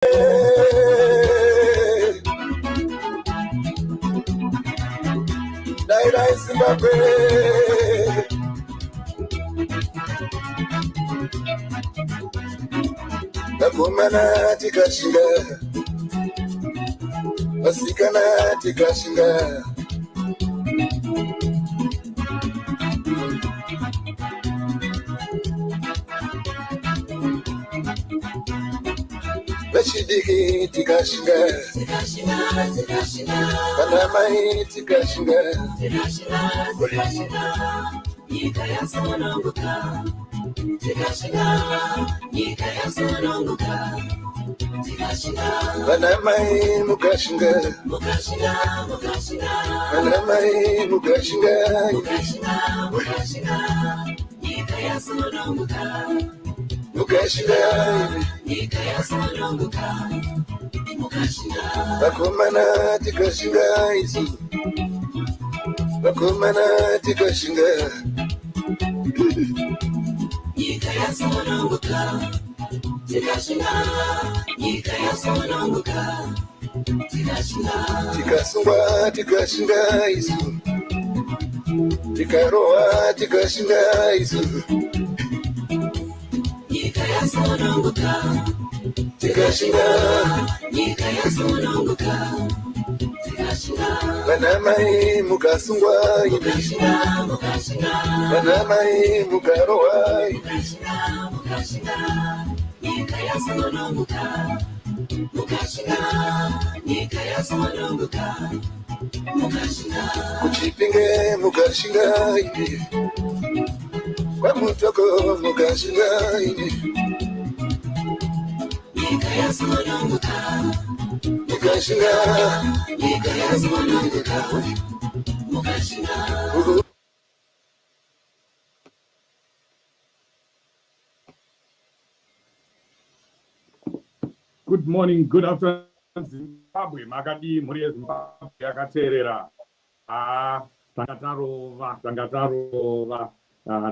Dai Zimbabwe. Nakumana tikashinga, vasikana tikashinga. Vechidiki tikashinga, vanamai tikashinga. Nyika yasununguka, tikashinga. Nyika yasununguka, tikashinga. Vanamai mukashinga, vanamai mukashinga. Nyika yasununguka, mukashinga. Nyika yasununguka, mukashinga. Vakomana tikashinga isu, vakomana tikashinga. Nyika yasununguka, tikashinga. Nyika yasununguka, tikashinga. Tikasungwa tikashinga isu, tikarowa tikashinga isu. Nyika yasununguka, tikashinga. Nyika yasununguka, tikashinga. Vanamai mukasungwa ine, vanamai mukarowa ine. Nyika yasununguka, nyika yasununguka, kuchipinge mukashinga ine, kwamutoko mukashinga ine. Nyika yasununguka, mukashinga. nyika yasununguka, mukashinga. Good morning, good afternoon, Zimbabwe. Makadi muri Zimbabwe yakateerera. Tangatarova.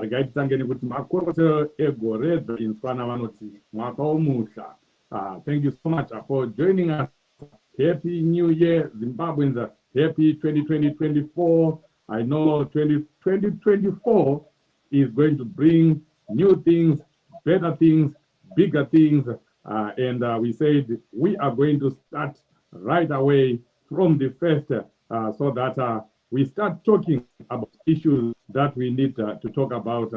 Regai titange nekuti makorokota egore inswana vanoti mwaka omusha. Thank you so much for joining us. Happy New Year, Zimbabweans. Happy 2024. I know 2024 is going to bring new things, better things, bigger things. And we said we are going to start right away from the first so that we start talking about issues that we need to talk about.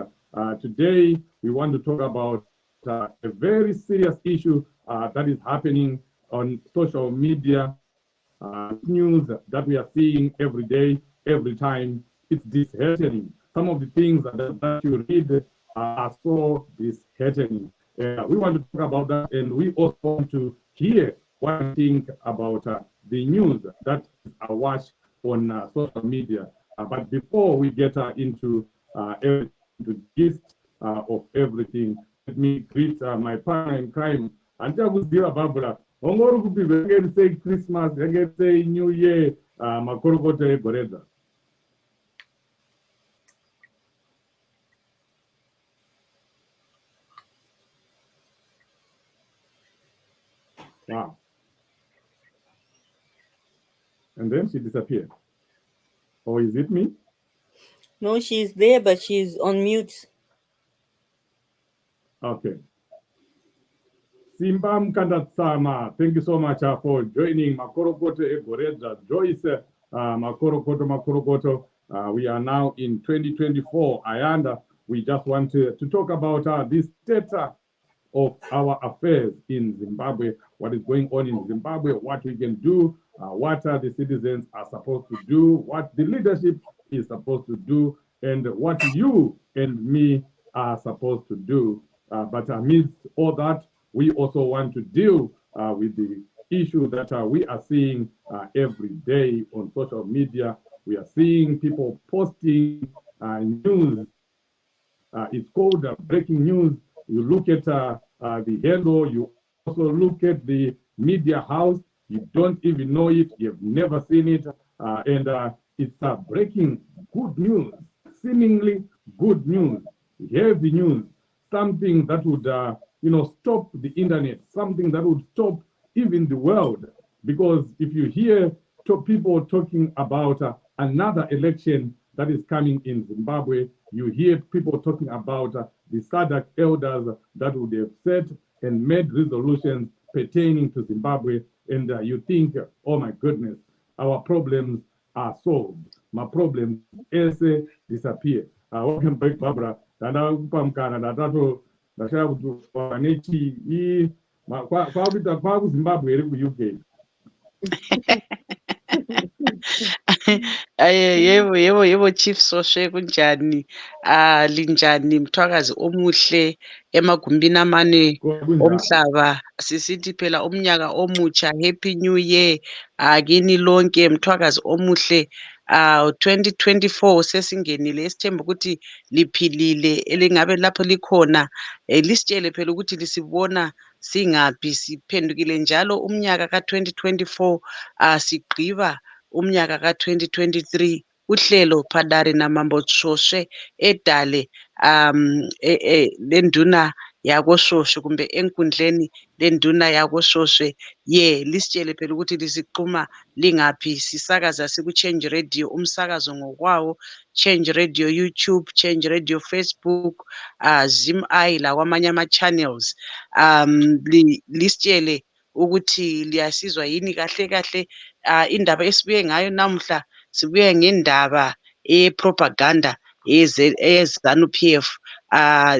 Today, we want to talk about a very serious issue that is happening on social media, news that we are seeing every day, every time. It's disheartening. Some of the things that you read are so disheartening. We want to talk about that, and we also want to hear what you think about the news that is awash on social media. But before we get into the gist of everything, let me greet my partner in crime, Anjaguzira Barbara. Ongorukupi, again say Christmas, again say New Year, Makorokote Goreza. Wow. And then she disappeared. Or is it me? No, she's there, but she's on mute. Okay. Simba Mkandatsama, thank you so much for joining Makorokoto Egoreza. Joyce Makorokoto. We are now in 2024. Ayanda, we just want to talk about this state of our affairs in Zimbabwe, what is going on in Zimbabwe, what we can do, what the citizens are supposed to do, what the leadership is supposed to do, and what you and me are supposed to do. But amidst all that, we also want to deal with the issue that we are seeing every day on social media. We are seeing people posting news. It's called breaking news. You look at the handle, you also look at the media house, you don't even know it, you've never seen it, and it's breaking good news, seemingly good news, heavy news, something that would stop the internet, something that would stop even the world. Because if you hear people talking about another election that is coming in Zimbabwe, you hear people talking about the SADC elders that would have set and made resolutions pertaining to Zimbabwe, and you think, oh my goodness, our problems are solved. My problems disappear. Welcome back, Barbara. Zimbabwe UK. Yebo Chief Soshe kunjani? Linjani mthwakazi omuhle emagumbini amane omhlaba. Sisithi phela umnyaka omutsha, happy new year. Kini lonke mthwakazi omuhle. 2024 sesingenile, esithemba ukuthi liphilile elingabe lapho likhona. Lisitshele phela ukuthi lisibona singaphi, siphendukile njalo umnyaka ka2024 sigqiba umnyaka ka2023. Uhlelo Padare namambotshoshe edale lenduna yakoshoshe kumbe enkundleni lenduna yakoshoshe lisitshele phela ukuthi lisiqhuma lingaphi. Sisakaza siku-Change Radio, umsakazo ngokwawo, Change Radio YouTube, Change Radio Facebook, ZimEye lakwamanye ama-channels. Lisitshele ukuthi liyasizwa yini kahle kahle. Indaba esibuye ngayo namhla, sibuye ngendaba propaganda Zanu PF.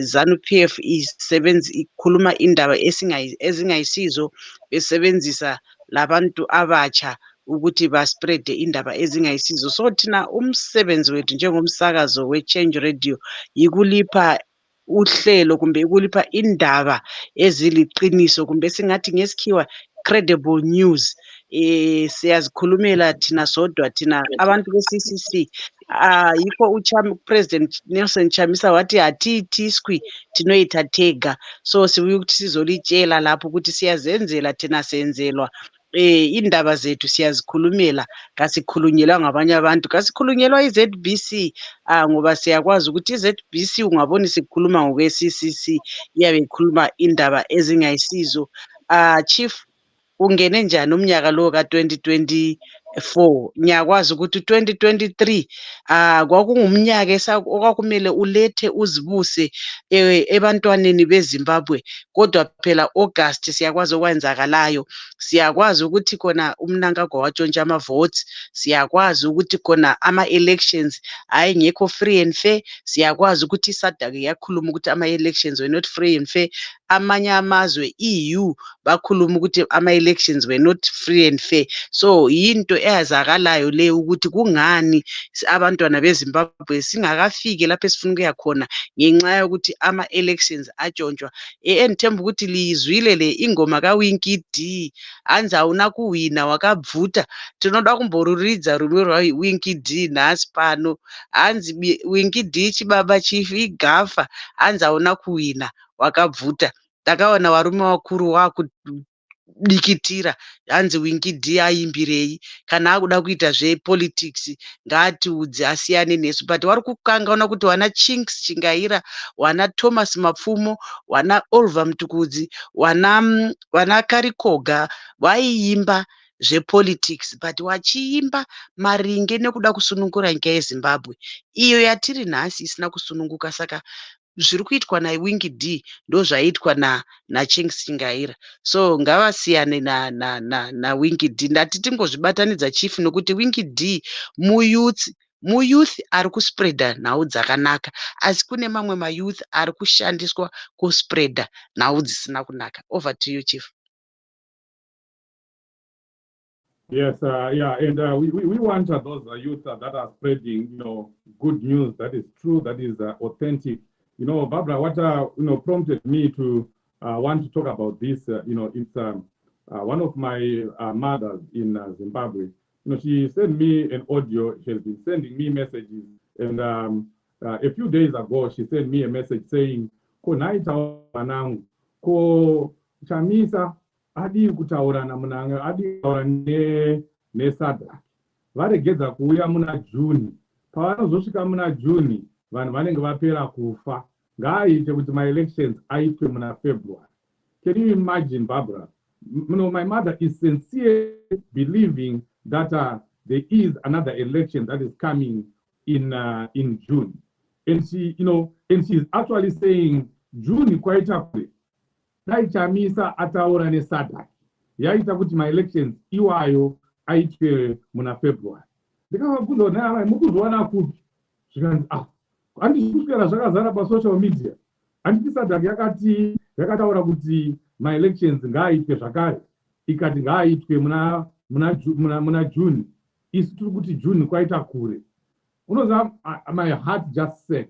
Zanu PF ikhuluma indaba ezingayisizo, besebenzisa labantu abatsha ukuthi baspread indaba ezingayisizo. So thina umsebenzi wethu njengomsakazo we-Change Radio yikulipha uhlelo kumbe ikulipha indaba eziliqiniso kumbe singathi ngesikhiwa credible news. Siyazikhulumela thina sodwa, thina abantu be-CCC. Yikho President Nelson Chamisa wathi hatithi iskwi tinoyithathega. So sibuye ukuthi sizolitshela lapho ukuthi siyazenzela thina senzelwa. Indaba zethu siyazikhulumela, kasikhulunyelwa ngabanye abantu, kasikhulunyelwa iZBC. Ngoba siyakwazi ukuthi iZBC ungabona sikhuluma ngokwe-CCC iyabe ikhuluma indaba ezingayisizo. Chief, ungene njani umnyaka lo ka2024? Ngiyakwazi ukuthi 2023 kwakungumnyaka okwakumele ulethe uzibuse ebantwaneni beZimbabwe, kodwa phela August siyakwazi okwenzakalayo. Siyakwazi ukuthi khona umnankagwa watshontsha ama-votes, siyakwazi ukuthi khona ama-elections ayengekho free and fair, siyakwazi ukuthi iSADC yakhuluma ukuthi ama-elections were not free and fair. Amanye amazwe EU bakhuluma ukuthi ama-elections were not free and fair. So yinto eyazakalayo le ukuthi kungani abantwana beZimbabwe singakafiki lapho esifuna ukuya khona ngenxa yokuthi ama-elections atshontshwa. Endithemba ukuthi liyizwile le ingoma kaWinky D, anzi awuna kuwina wakabvuta. Tinoda kumboruridza rumwe rwaWinky D nhasi pano. Anzi Winky D chibaba Chief igafa, anzi awuna kuwina wakabvuta. Takaona varume vakuru wakudikitira, hanzi Winky D aimbirei. Kana akuda kuita zvepolitics ngaatiudze asiyane nesu. But vari kukangaona kuti wana Chinks Chingaira, wana Thomas Mapfumo, wana Oliver Mtukudzi, wana Karikoga vaiimba zvepolitics, but wachiimba maringe nekuda kusunungura nyika yeZimbabwe iyo yatiri nhasi isina kusununguka. Saka zviri kuitwa naWinky D ndo zvaiitwa naChinks Chingaira. So ngavasiyane naWinky D. Ndati tingozvibatanidza Chief nokuti Winky D muyouth ari kuspreada nhau dzakanaka, asi kune mamwe mayouth ari kushandiswa kuspreada nhau dzisina kunaka. Over to you, Chief. Yes, yeah, and we want those youth that are spreading, good news that is true, that is authentic. Barbara, what prompted me to want to talk about this, it's one of my mothers in Zimbabwe. She sent me an audio. She has been sending me messages, and a few days ago, she sent me a message saying, "Ko naita wanangu, ko Chamisa adi kutaura namunanga, adi kutaura neSADC. Varegedza kuuya muna Juni. Pavanozosvika muna Juni, vanhu vanenge vapera kufa. Ngaaite kuti my elections aitwe muna February." Can you imagine, Barbara? my mother is sincerely believing that there is another election that is coming in June, and she's actually saying June kwaita kure dai chamisa ataura neSADC yaita kuti ma-elections iwayo aitwe muna February. Ndikavabvunza kuti nai mukuzviona kupi, zvikanzi handisi kuswera zvakazara pasocial media, handiti SADC yakataura kuti ma-elections ngaaitwe zvakare, ikati ngaaitwe muna June. Isu tiri kuti June kwaita kure. Unoziva, my heart just sank.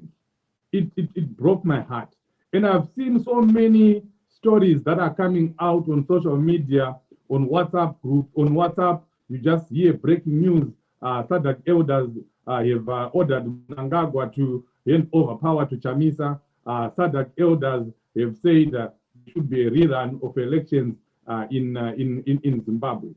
It broke my heart. And I've seen so many stories that are coming out on social media, on WhatsApp group, on WhatsApp, you just hear breaking news. SADC elders have ordered Mnangagwa to hand over power to Chamisa. SADC elders have said there should be a rerun of elections in Zimbabwe.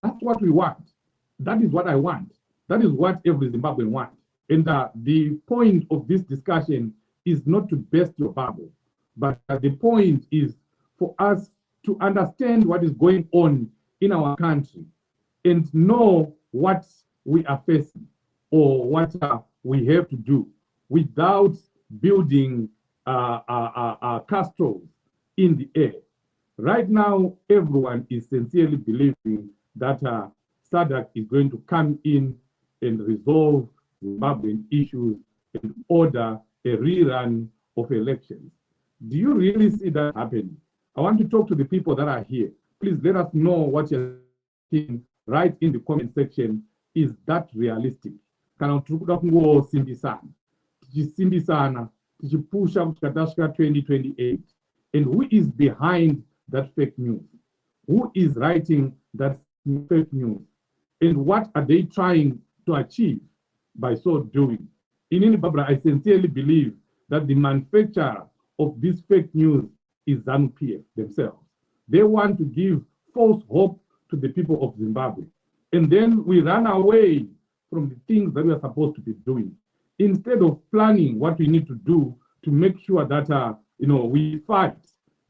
That's what we want. That is what I want. That is what every Zimbabwean wants. And the point of this discussion is not to burst your bubble, but the point is for us to understand what is going on in our country and know what we are facing or what we have to do without building castles in the air. Right now, everyone is sincerely believing that SADC is going to come in and resolve Zimbabwean issues and order a rerun of elections. Do you really see that happening? I want to talk to the people that are here. Please let us know what you're thinking right in the comment section. Is that realistic? Kana tikuda kungosimbisana, tichisimbisana, tichipusha kusvika tasvika 2028. And who is behind that fake news? Who is writing that fake news? And what are they trying to achieve by so doing? In Barbara, I sincerely believe that the manufacturer of this fake news is Zanu PF themselves. They want to give false hope to the people of Zimbabwe. And then we run away from the things that we are supposed to be doing, instead of planning what we need to do to make sure that we fight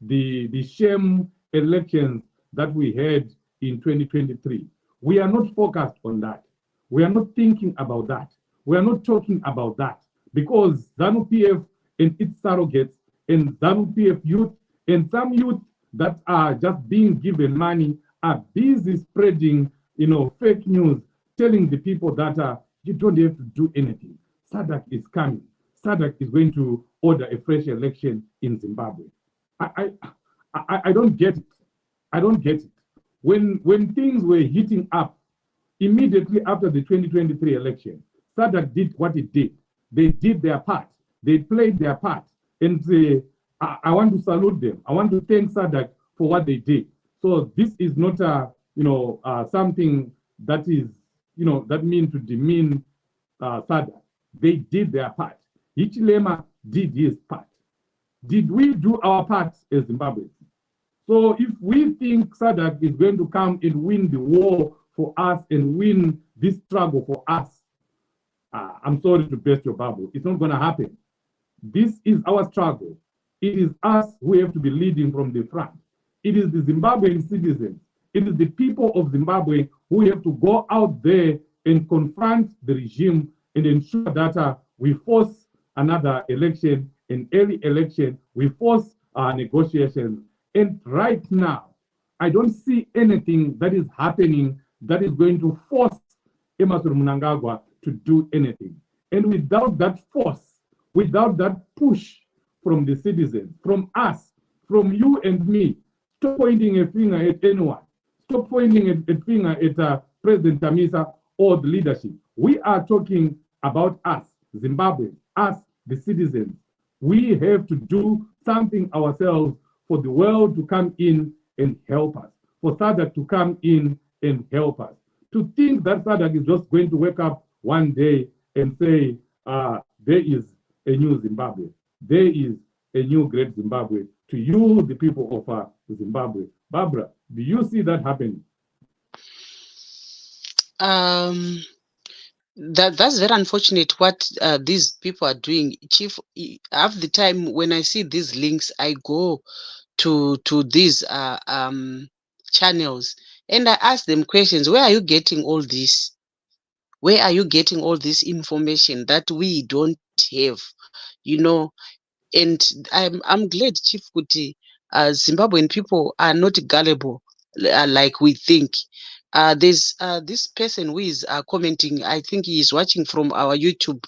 the shame elections that we had in 2023. We are not focused on that. We are not thinking about that. We are not talking about that, because Zanu PF and its surrogates and Zanu PF youth and some youth that are just being given money are busy spreading fake news, telling the people that you don't have to do anything. SADC is coming. SADC is going to order a fresh election in Zimbabwe. I don't get it. I don't get it. When things were heating up immediately after the 2023 election, SADC did what it did. They did their part. They played their part. And I want to salute them. I want to thank SADC for what they did. So this is not something that is that mean to demean SADC. They did their part. Hichilema did his part. Did we do our part as Zimbabweans? So if we think SADC is going to come and win the war for us and win this struggle for us, I'm sorry to burst your bubble. It's not going to happen. This is our struggle. It is us who have to be leading from the front. It is the Zimbabwean citizens. It is the people of Zimbabwe who have to go out there and confront the regime and ensure that we force another election, an early election, we force negotiations. And right now, I don't see anything that is happening that is going to force Emmerson Mnangagwa to do anything. And without that force, without that push from the citizens, from us, from you and me, stop pointing a finger at anyone. Stop pointing a finger at President Chamisa or the leadership. We are talking about us, Zimbabwe, us, the citizens. We have to do something ourselves for the world to come in and help us, for SADC to come in and help us. To think that SADC is just going to wake up one day and say, there is a new Zimbabwe, there is a new great Zimbabwe, to you, the people of Zimbabwe. Barbara, do you see that happening? That's very unfortunate what these people are doing. Chief, half the time when I see these links, I go to these channels, and I ask them questions. Where are you getting all this? Where are you getting all this information that we don't have? You know, and I'm glad, Chief Kuti, Zimbabwean people are not gullible like we think. There's this person who is commenting. I think he is watching from our YouTube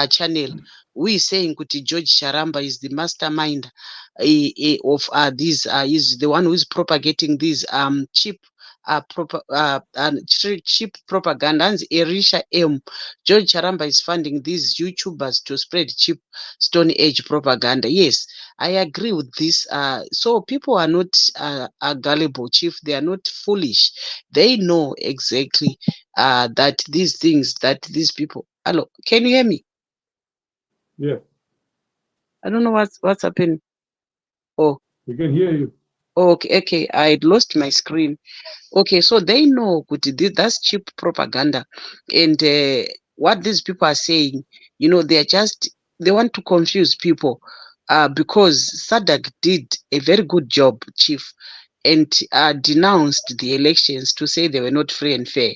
channel. Who is saying Kuti George Sharamba is the mastermind of these. Is the one who is propagating these cheap. Cheap propaganda. And Erisha M. George Charamba is funding these YouTubers to spread cheap Stone Age propaganda. Yes, I agree with this. So people are not gullible, Chief. They are not foolish. They know exactly that these things that these people. Hello, can you hear me? Yes. I don't know what's happening. Oh, We can hear you. okay. I lost my screen. Okay, so they know that's cheap propaganda, and what these people are saying, they want to confuse people, because Sadak did a very good job, Chief, and denounced the elections to say they were not free and fair.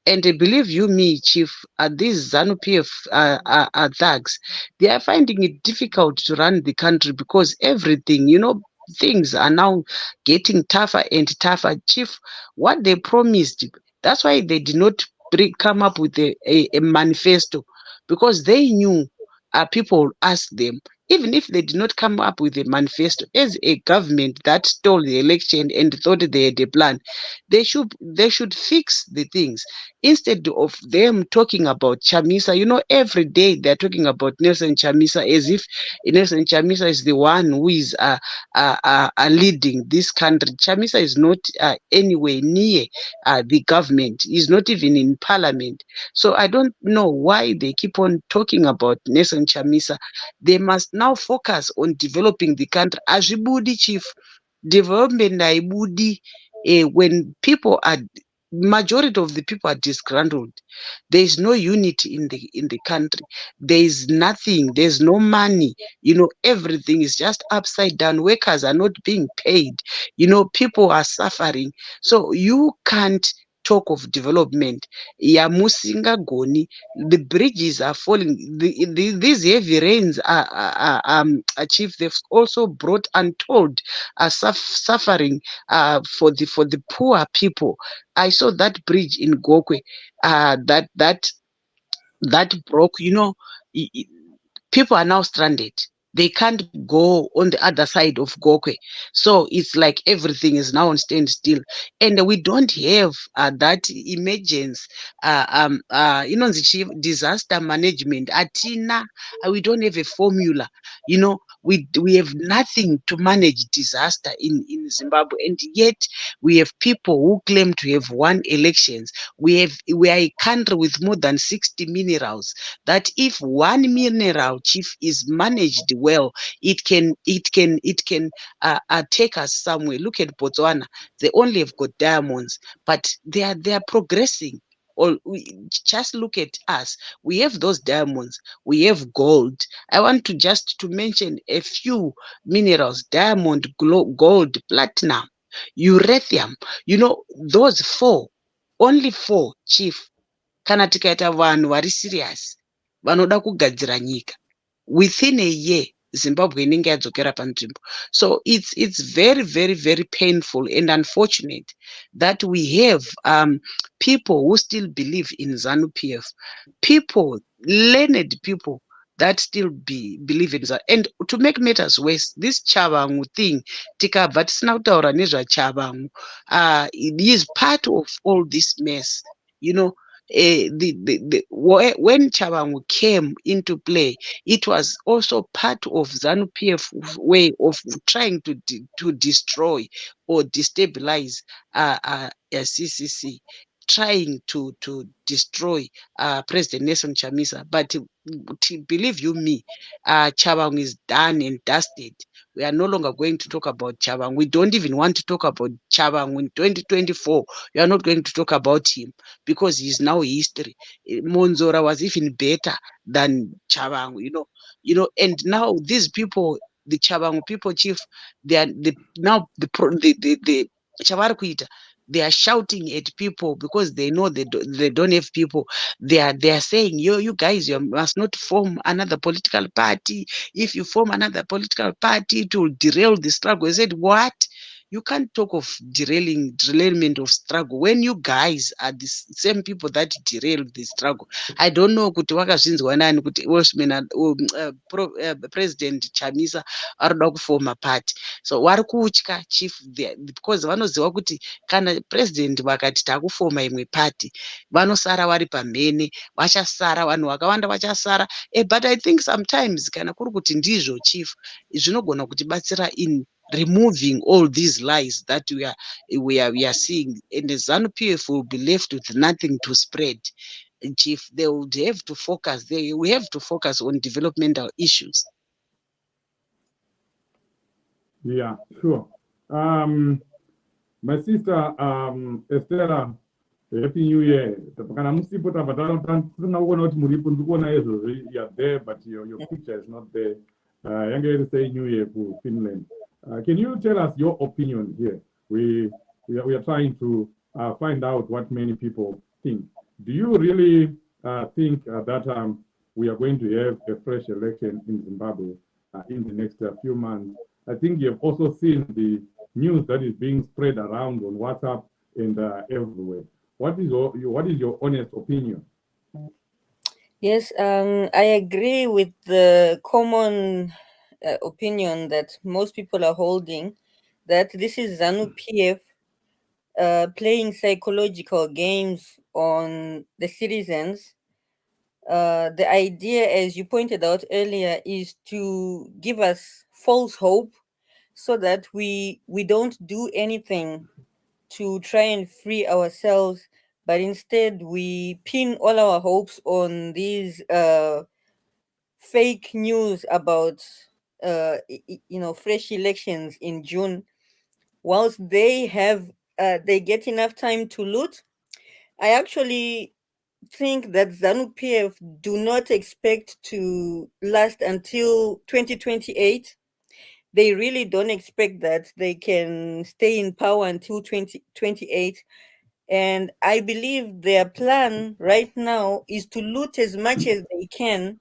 And believe you me, Chief, these ZANU PF thugs, they are finding it difficult to run the country because everything, things are now getting tougher and tougher. Chief, what they promised, that's why they did not come up with a manifesto, because they knew people asked them, even if they did not come up with a manifesto, as a government that stole the election and thought they had a plan, they should fix the things instead of them talking about Chamisa. Every day they're talking about Nelson Chamisa as if Nelson Chamisa is the one who is leading this country. Chamisa is not anywhere near the government. He's not even in parliament. So I don't know why they keep on talking about Nelson Chamisa. They must now focus on developing the country. Ajibudi, Chief, development aibudi when people are majority of the people are disgruntled. There is no unity in the country. There is nothing. There's no money. Everything is just upside down. Workers are not being paid. People are suffering. So you can't talk of development. Yamusinga Goni, the bridges are falling. These heavy rains are achieved. They've also brought untold suffering for the poor people. I saw that bridge in Gokwe, that broke. People are now stranded. They can't go on the other side of Gokwe. So it's like everything is now on standstill. And we don't have that emergence, disaster management. Atina, we don't have a formula. We have nothing to manage disaster in Zimbabwe. And yet we have people who claim to have won elections. We are a country with more than 60 minerals, that if one mineral, Chief, is managed well, it can take us somewhere. Look at Botswana. They only have got diamonds, but they are progressing. Or just look at us. We have those diamonds. We have gold. I want to mention a few minerals: diamond, gold, platinum, uranium. Those four, only four, Chief. Kana tikaita vanhu vari serious vanoda kugadzira nyika, within a year Zimbabwe inenge yadzokera panzvimbo. So it's very, very, very painful and unfortunate that we have people who still believe in ZANU PF, people, learned people that still believe in ZANU. And to make matters worse, this Chavangu thing, tikabva tisina kutaura nezvaChavangu, he is part of all this mess. When Chavangu came into play, it was also part of ZANU PF way of trying to destroy or destabilize CCC, trying to destroy President Nelson Chamisa. But believe you me, Chavangu is done and dusted. We are no longer going to talk about Chavangu. We don't even want to talk about Chavangu in 2024. We are not going to talk about him because he is now history. Monzora was even better than Chavangu, and now these people the Chabangu people, chief, they are now the chavari kuita, they are shouting at people because they know they don't have people. They are saying, you guys, you must not form another political party. If you form another political party, it will derail the struggle. I said, what? You can't talk of derailment of struggle when you guys are the same people that derailed the struggle. I don't know kuti wakazvinzwa nani kuti President Chamisa arikuda kufoma party. So vari kutya chief because vanoziva kuti kana president vakati takufoma imwe party vanosara vari pamhene, vachasara vanhu vakawanda vachasara. But I think sometimes kana kuri kuti ndizvo chief zvinogona kutibatsira in removing all these lies that we are seeing, and the Zanu PF will be left with nothing to spread. Chief, they would have to focus. We have to focus on developmental issues. Yeah, sure. My sister Estela, Happy New Year. Kana musipo tabatana tuna kuona kuti muripo ndikuona ezo you are there but your picture is not there. Yange say New Year for Finland. Can you tell us your opinion here? We are trying to find out what many people think. Do you really think that we are going to have a fresh election in Zimbabwe in the next few months? I think you have also seen the news that is being spread around on WhatsApp and everywhere. What is your honest opinion? Yes, I agree with the common opinion that most people are holding, that this is Zanu PF playing psychological games on the citizens. The idea, as you pointed out earlier, is to give us false hope so that we don't do anything to try and free ourselves, but instead we pin all our hopes on these fake news about fresh elections in June. Whilst they get enough time to loot, I actually think that Zanu PF do not expect to last until 2028. They really don't expect that they can stay in power until 2028. And I believe their plan right now is to loot as much as they can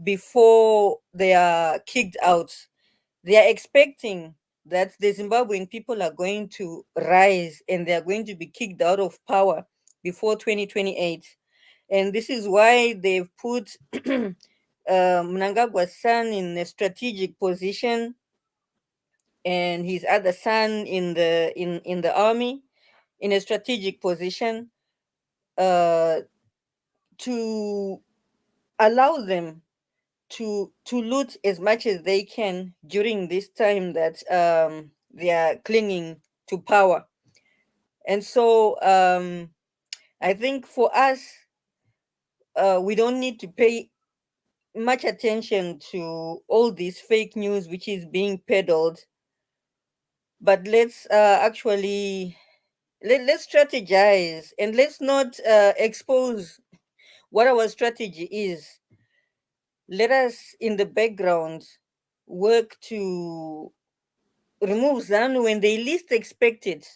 before they are kicked out. They are expecting that the Zimbabwean people are going to rise and they are going to be kicked out of power before 2028. And this is why they've put Mnangagwa's son in a strategic position and his other son in the army in a strategic position to allow them to loot as much as they can during this time that they are clinging to power. And so I think for us, we don't need to pay much attention to all this fake news which is being peddled, but let's actually let's strategize and let's not expose what our strategy is. Let us in the background work to remove Zanu when they least expect it.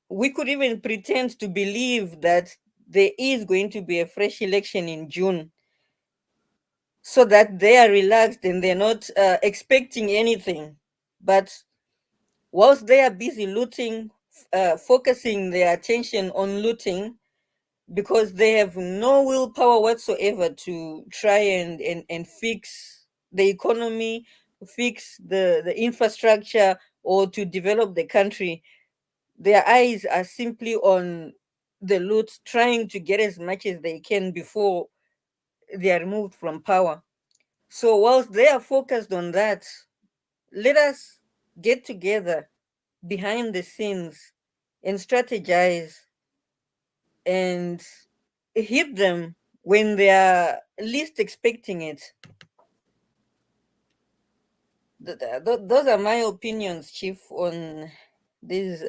We could even pretend to believe that there is going to be a fresh election in June so that they are relaxed and they're not expecting anything. But whilst they are busy looting, focusing their attention on looting, because they have no willpower whatsoever to try and fix the economy, fix the infrastructure, or to develop the country. Their eyes are simply on the loot, trying to get as much as they can before they are removed from power. So whilst they are focused on that, let us get together behind the scenes and strategize and hit them when they are least expecting it. Those are my opinions, Chief, on this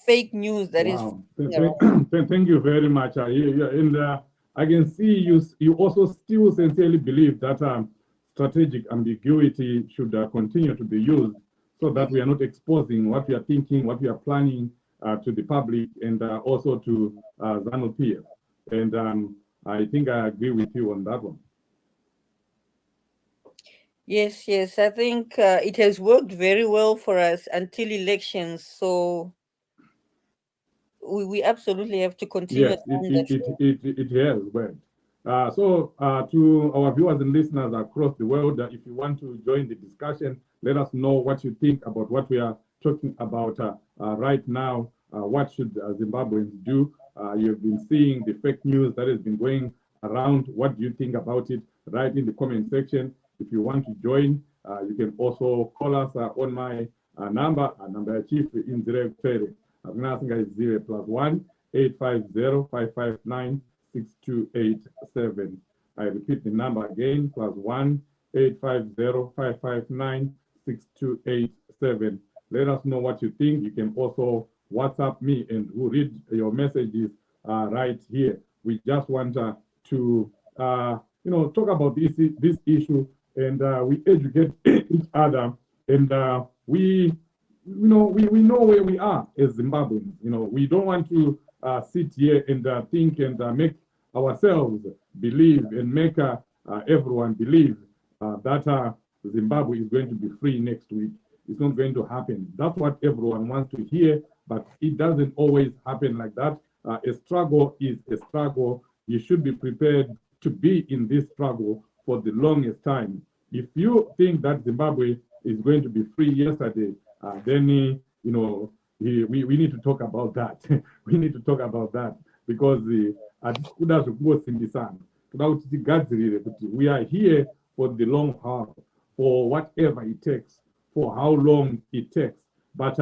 fake news that is. Thank you very much. And I can see you also still sincerely believe that strategic ambiguity should continue to be used so that we are not exposing what we are thinking, what we are planning to the public and also to Zanu PF. And I think I agree with you on that one. Yes, yes. I think it has worked very well for us until elections. So we absolutely have to continue. Yes, it has worked. So to our viewers and listeners across the world, if you want to join the discussion, let us know what you think about what we are talking about right now. What should Zimbabweans do? You've been seeing the fake news that has been going around. What do you think about it? Write in the comment section. If you want to join, you can also call us on my number chief in direct trade. I'm asking is 0+1 850 559 6287. I repeat the number again, +1 850 559 6287. Let us know what you think. You can also WhatsApp me and we'll read your messages right here. We just want to talk about this issue, and we educate each other, and we know where we are as Zimbabweans. We don't want to sit here and think and make ourselves believe and make everyone believe that Zimbabwe is going to be free next week. It's not going to happen. That's what everyone wants to hear, but it doesn't always happen like that. A struggle is a struggle. You should be prepared to be in this struggle for the longest time. If you think that Zimbabwe is going to be free yesterday, then we need to talk about that. We need to talk about that because we are here for the long haul, for whatever it takes, for how long it takes. But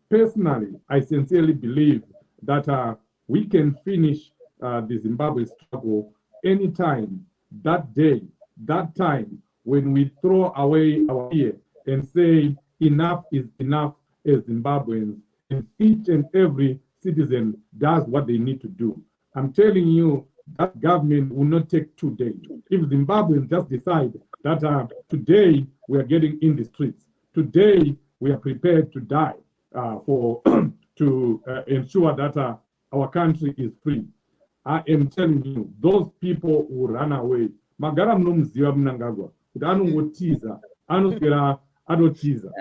personally, I sincerely believe that we can finish the Zimbabwe struggle anytime, that day, that time, when we throw away our fear and say enough is enough as Zimbabweans, and each and every citizen does what they need to do. I'm telling you, that government will not take 2 days. If Zimbabweans just decide that today we are getting in the streets, today we are prepared to die to ensure that our country is free, I am telling you, those people will run away. Magara mnomziwa mnangagwa. Anotiza.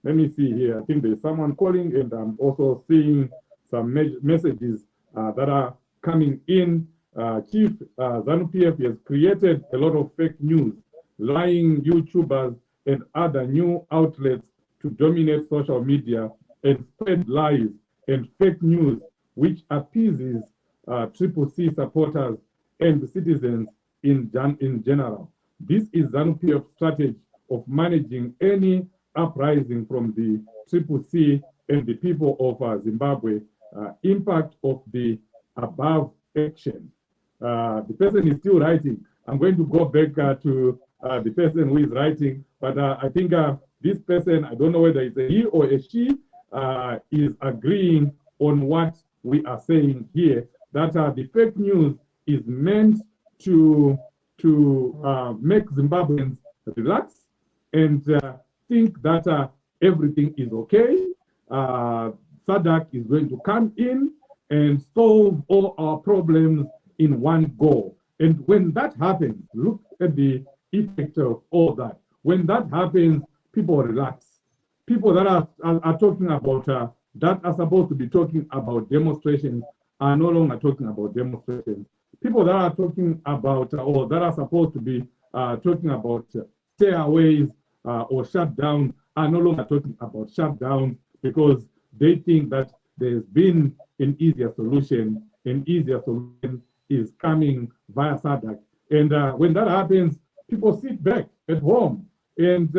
Let me see here. I think there's someone calling, and I'm also seeing some messages that are coming in. Chief Zanu PF has created a lot of fake news, lying YouTubers and other new outlets to dominate social media and spread lies and fake news, which appeases CCC supporters and citizens in general. This is Zanu PF's strategy of managing any uprising from the CCC and the people of Zimbabwe. Impact of the above action. The person is still writing. I'm going to go back to the person who is writing, but I think this person, I don't know whether it's a he or a she, is agreeing on what we are saying here, that the fake news is meant to make Zimbabweans relax and think that everything is okay. SADC is going to come in and solve all our problems in one go. And when that happens, look at the effect of all that. When that happens, people relax. People that are talking about, that are supposed to be talking about demonstrations are no longer talking about demonstrations. People that are talking about, or that are supposed to be talking about stairways or shutdown are no longer talking about shutdown, because they think that there's been an easier solution. An easier solution is coming via SADC. And when that happens, people sit back at home. And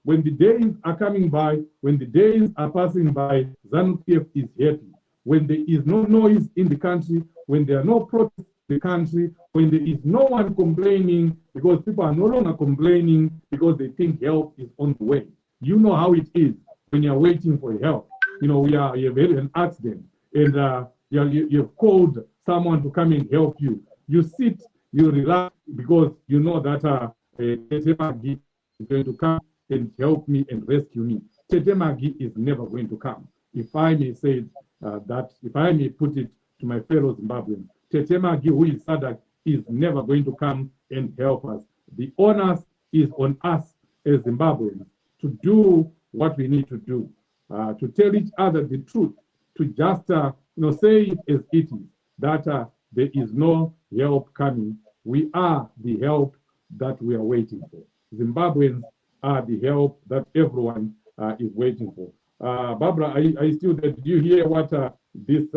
when the days are coming by, when the days are passing by, Zanu PF is happy. When there is no noise in the country, when there are no protests in the country, when there is no one complaining, because people are no longer complaining because they think help is on the way. You know how it is when you're waiting for help. You know, you have had an accident, and you've called someone to come and help you. You sit, you relax, because you know that Tete Magi is going to come and help me and rescue me. Tete Magi is never going to come. If I may say that, if I may put it to my fellow Zimbabweans, Tete Magi, who is Sadak, is never going to come and help us. The onus is on us as Zimbabweans to do what we need to do, to tell each other the truth, to just say it as it is, that there is no help coming. We are the help that we are waiting for. Zimbabweans are the help that everyone is waiting for. Barbara, are you still there? Did you hear what this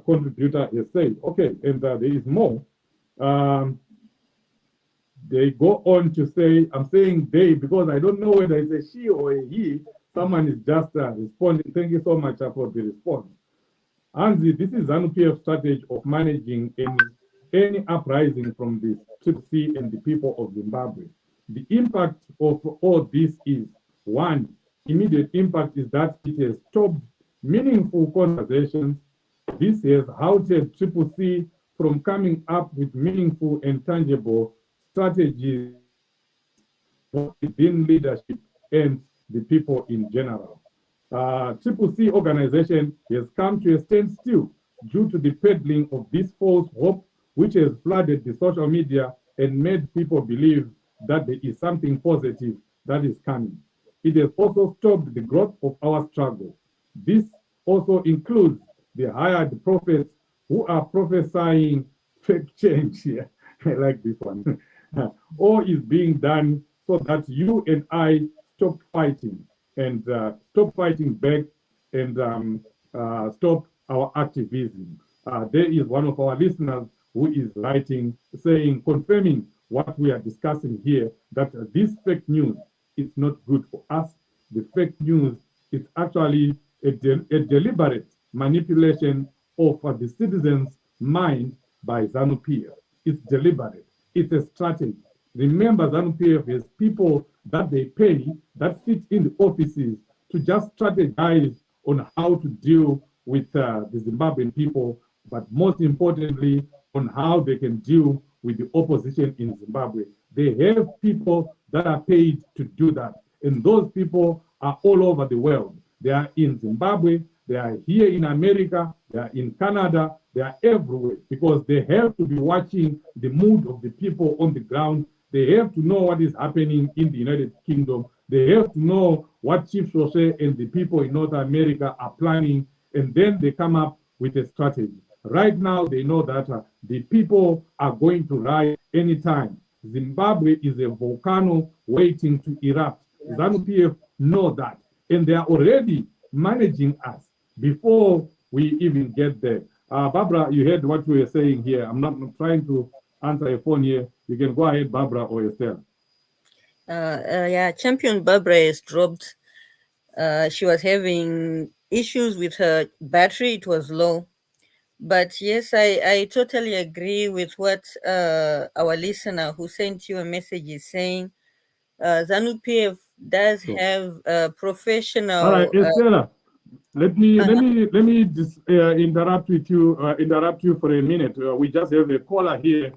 contributor has said? Okay, and there is more. They go on to say, I'm saying they because I don't know whether it's a she or a he. Someone is just responding. Thank you so much for the response. Anzi, this is ZANU-PF strategy of managing any uprising from the Tutsi and the people of Zimbabwe. The impact of all this is, one, immediate impact is that it has stopped meaningful conversations. This has halted CCC from coming up with meaningful and tangible strategies within leadership and the people in general. CCC organization has come to a standstill due to the peddling of this false hope, which has flooded the social media and made people believe that there is something positive that is coming. It has also stopped the growth of our struggle. This also includes the hired prophets who are prophesying fake change here. I like this one. All is being done so that you and I stop fighting and stop fighting back and stop our activism. There is one of our listeners who is writing, saying, confirming what we are discussing here, that this fake news is not good for us. The fake news is actually a deliberate manipulation of the citizens' mind by ZANU-PF. It's deliberate. It's a strategy. Remember, ZANU-PF has people that they pay that sit in the offices to just strategize on how to deal with the Zimbabwean people, but most importantly, on how they can deal with the opposition in Zimbabwe. They have people that are paid to do that. And those people are all over the world. They are in Zimbabwe, they are here in America, they are in Canada, they are everywhere because they have to be watching the mood of the people on the ground. They have to know what is happening in the United Kingdom. They have to know what Chief Jose and the people in North America are planning, and then they come up with a strategy. Right now, they know that the people are going to rise anytime. Zimbabwe is a volcano waiting to erupt. ZANU-PF know that, and they are already managing us before we even get there. Barbara, you heard what we were saying here. I'm not trying to answer a phone here. You can go ahead, Barbara or Estelle. Yeah, Champion Barbara is dropped. She was having issues with her battery. It was low. But yes, I totally agree with what our listener who sent you a message is saying. ZANU-PF does have professional. All right, Estella, let me interrupt you for a minute. We just have a caller here.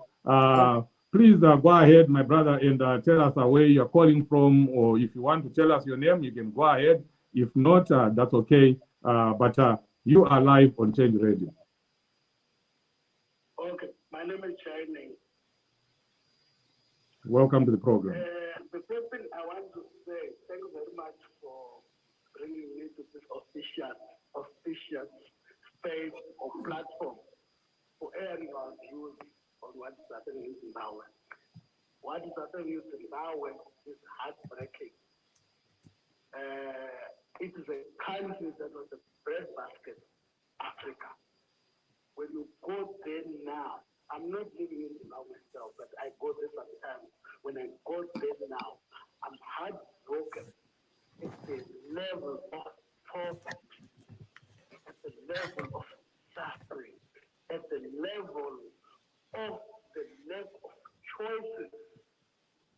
Please go ahead, my brother, and tell us where you're calling from, or if you want to tell us your name, you can go ahead. If not, that's okay. But you are live on Change Radio. Okay, my name is Shining. Welcome to the program. The first thing I want to say, thank you very much for bringing me to this auspicious space or platform for airing our views on what is happening in Zimbabwe. What is happening in Zimbabwe is heartbreaking. It is a country that was a breadbasket, Africa. When you go there now, I'm not living in Zimbabwe myself, but I go there sometimes. When I go there now, I'm heartbroken at the level of poverty, at the level of suffering, at the level of the lack of choices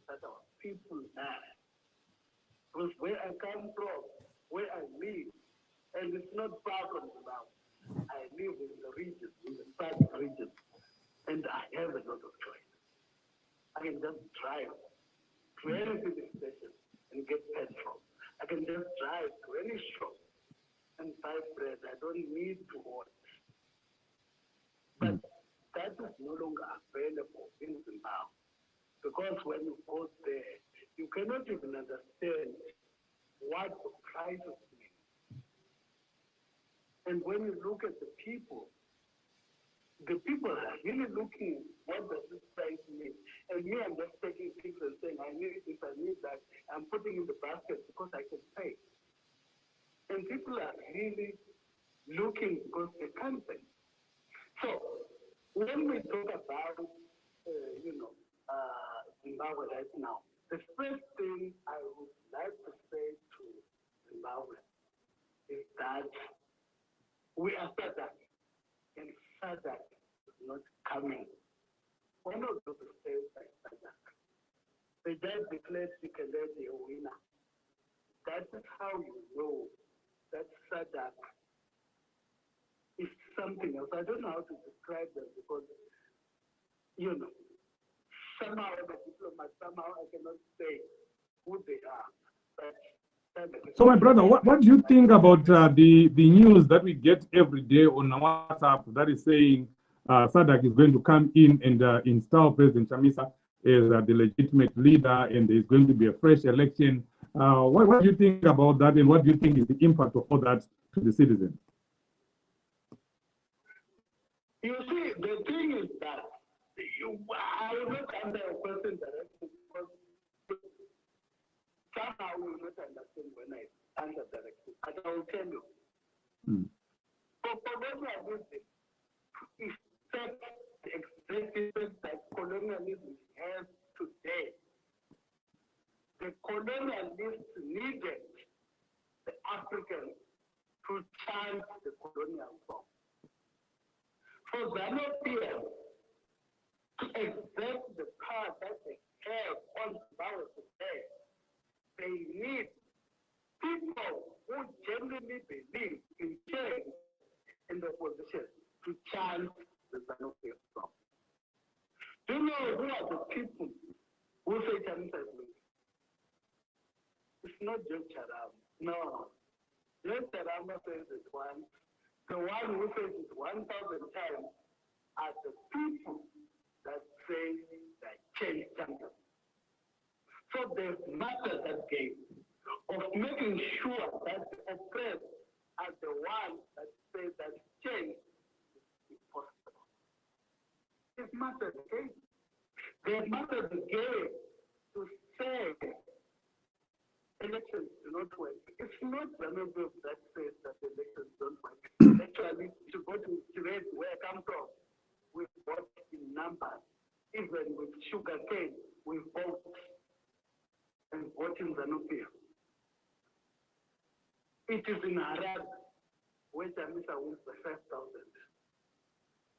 that our people have. Because where I come from, where I live, and it's not far from Zimbabwe, I live in the region, in the southern region, and I have a lot of choice. I can just drive to any filling station and get petrol. I can just drive to any shop and buy bread. I don't need to order. But that is no longer available in Zimbabwe. Because when you go there, you cannot even understand what the prices mean. And when you look at the people are really looking, what does this price mean? And me, I'm just taking things and saying, I need this, I need that. I'm putting in the basket because I can pay. And people are really looking because they can't pay. So when we talk about, Zimbabwe right now, the first thing I would like to say to Zimbabwe is that we are SADC, and SADC is not coming. We're not going to stay like SADC. They just declared Sikeledi a winner. That is how you know that SADC is something else. I don't know how to describe them because, somehow I'm a diplomat, somehow I cannot say who they are. But so, my brother, what do you think about the news that we get every day on WhatsApp that is saying SADC is going to come in and install President Chamisa as the legitimate leader, and there's going to be a fresh election? What do you think about that, and what do you think is the impact of all that to the citizens? You see, the thing is that I will not answer a question directly because somehow I will not understand when I answer directly. But I will tell you. For colonialism, is such executive that colonialism has today. The colonialists needed the Africans to chant the colonial song. For Zanu to exert the power that they have on power today, they need people who genuinely believe in change in the opposition to chant the Zanu song. Do you know who are the people who say Chamisa is weak? It's not just Charam. No. Just Charam says it once. The one who says it 1,000 times are the people that say that change Chamisa. So they've mastered that game of making sure that the oppressed are the ones that say that change is possible. They've mastered the game. They've mastered the game to say elections do not work. It's not Zanu that says that elections don't work. Actually, to go to Tirade, where I come from, we vote in numbers. Even with sugar cane, we vote and vote in Zanu. It is in Harare where Chamisa wins by 5,000.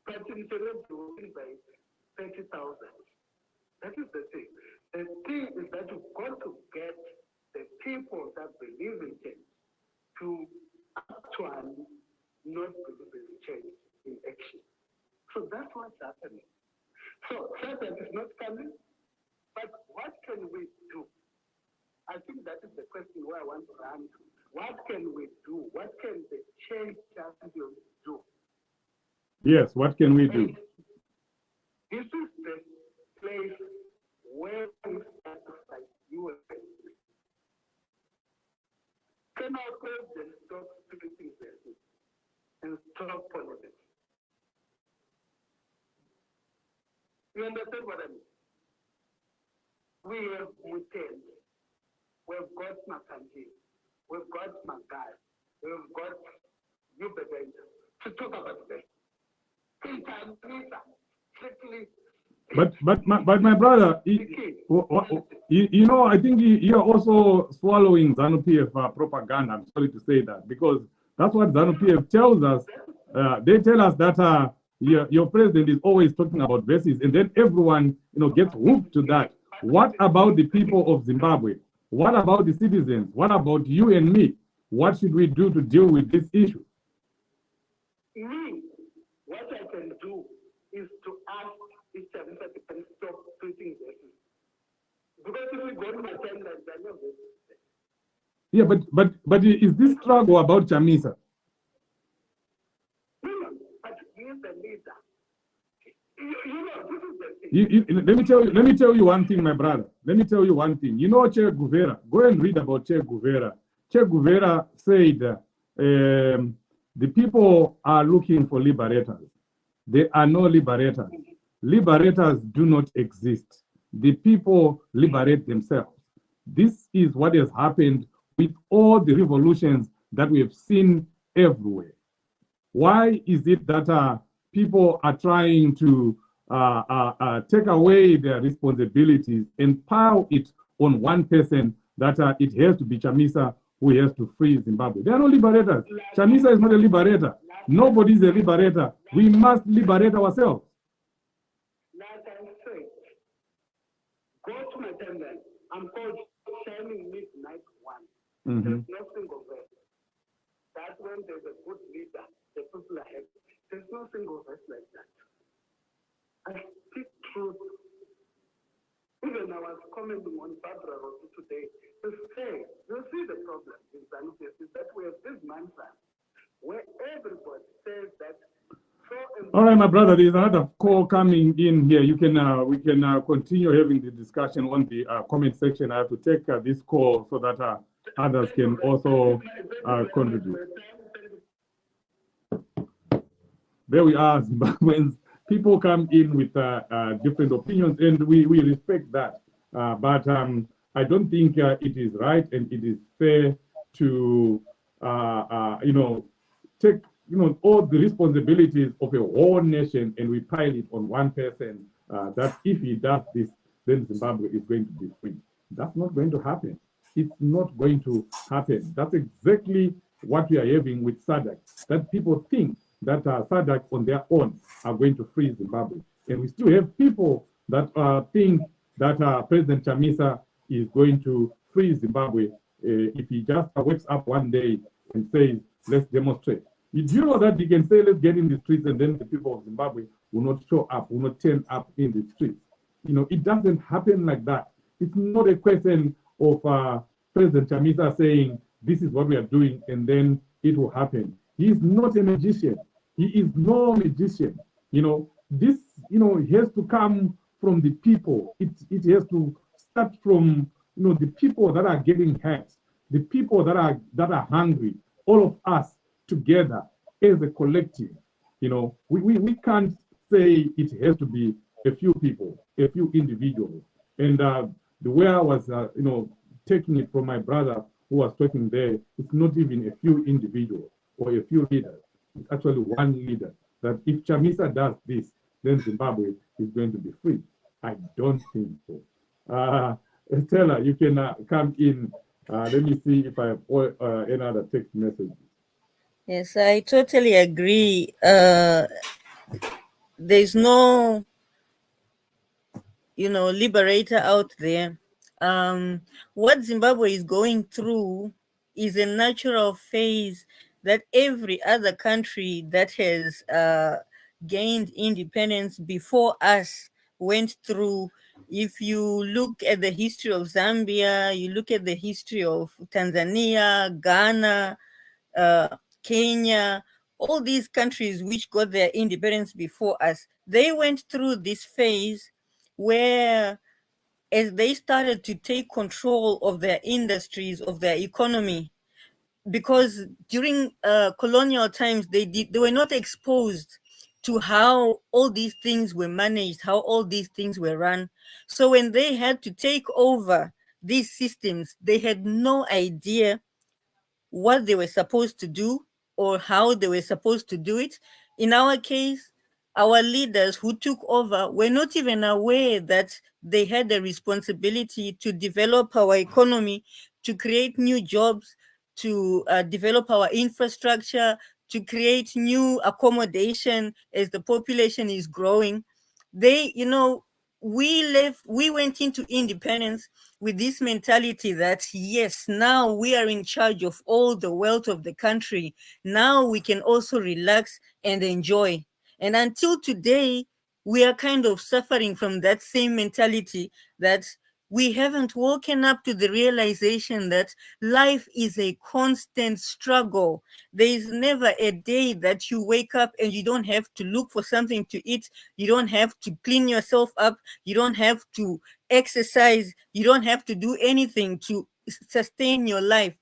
But in Tirade, we win by 30,000. That is the thing. The thing is that you've got to get the people that believe in change to actually not believe in change in action. So that's what's happening. So SADC is not coming, but what can we do? I think that is the question where I want to answer. What can we do? What can the change champions do? Yes, what can we do? This is the place where we start to fight you and me. Can our president stop speaking this and stop politics? You understand what I mean? We have Muten, we've got Makanji, we've got Magai, we've got Yubedenta to talk about this. But my brother, you know, I think you're also swallowing Zanu PF propaganda. I'm sorry to say that, because that's what Zanu PF tells us. They tell us that your president is always talking about verses, and then everyone, gets hooked to that. What about the people of Zimbabwe? What about the citizens? What about you and me? What should we do to deal with this issue? Me, what I can do is to ask if Chamisa can stop tweeting verses. Because if we go to my timeline, they're not going to stay. Yeah, but is this struggle about Chamisa? No, but he is the leader. This is the thing. Let me tell you one thing, my brother. Let me tell you one thing. You know Che Guevara. Go and read about Che Guevara. Che Guevara said the people are looking for liberators. There are no liberators. Liberators do not exist. The people liberate themselves. This is what has happened with all the revolutions that we have seen everywhere. Why is it that people are trying to take away their responsibilities and pile it on one person that it has to be Chamisa who has to free Zimbabwe? They are no liberators. Chamisa is not a liberator. Nobody is a liberator. We must liberate ourselves. Like I said, go to my timeline. I'm called Shining Midnight One. There's no single verse. That's when there's a good leader, the people are happy. There's no single verse like that. I speak truth. Even I was commenting on Padare today. To say, you see the problem in Zanu is that we have this mantra where everybody says that. All right, my brother, there's another call coming in here. You can we can continue having the discussion on the comment section. I have to take this call so that others can also contribute. There we are, Zimbabweans. People come in with different opinions, and we respect that. But I don't think it is right and it is fair to take all the responsibilities of a whole nation and we pile it on one person. That if he does this, then Zimbabwe is going to be free. That's not going to happen. It's not going to happen. That's exactly what we are having with SADC. That people think that SADC on their own are going to free Zimbabwe. And we still have people that think that President Chamisa is going to free Zimbabwe if he just wakes up one day and says, let's demonstrate. Did you know that he can say, let's get in the streets, and then the people of Zimbabwe will not show up, will not turn up in the streets? It doesn't happen like that. It's not a question of President Chamisa saying, this is what we are doing, and then it will happen. He is not a magician. He is no magician. This, has to come from the people. It has to start from, the people that are getting hurt, the people that are hungry, all of us together as a collective. We can't say it has to be a few people, a few individuals. And the way I was, taking it from my brother who was talking there, it's not even a few individuals or a few leaders. It's actually one leader. That if Chamisa does this, then Zimbabwe is going to be free. I don't think so. Stella, you can come in. Let me see if I have another text message. Yes, I totally agree. There's no, liberator out there. What Zimbabwe is going through is a natural phase that every other country that has gained independence before us went through. If you look at the history of Zambia, you look at the history of Tanzania, Ghana, Kenya, all these countries which got their independence before us, they went through this phase where, as they started to take control of their industries, of their economy, because during colonial times they were not exposed to how all these things were managed, how all these things were run. So when they had to take over these systems, they had no idea what they were supposed to do or how they were supposed to do it. In our case, our leaders who took over were not even aware that they had the responsibility to develop our economy, to create new jobs, to develop our infrastructure, to create new accommodation as the population is growing. We went into independence with this mentality that, yes, now we are in charge of all the wealth of the country. Now we can also relax and enjoy. And until today, we are kind of suffering from that same mentality that We haven't woken up to the realization that life is a constant struggle. There is never a day that you wake up and you don't have to look for something to eat. You don't have to clean yourself up. You don't have to exercise. You don't have to do anything to sustain your life.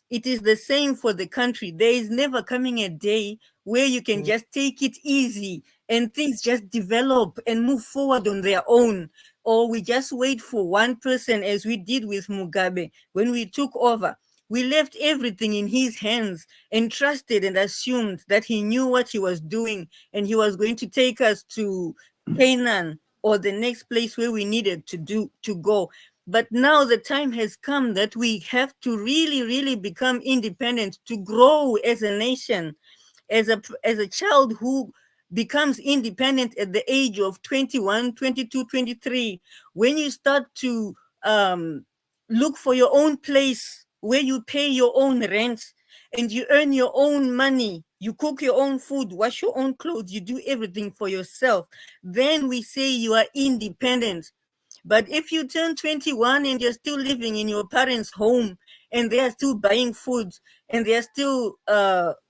It is the same for the country. There is never coming a day where you can just take it easy and things just develop and move forward on their own. Or we just wait for one person, as we did with Mugabe when we took over. We left everything in his hands and trusted and assumed that he knew what he was doing and he was going to take us to Canaan or the next place where we needed to go. But now the time has come that we have to really, really become independent, to grow as a nation, as a child who becomes independent at the age of 21, 22, 23. When you start to look for your own place where you pay your own rent and you earn your own money, you cook your own food, wash your own clothes, you do everything for yourself, then we say you are independent. But if you turn 21 and you're still living in your parents' home and they are still buying food and they are still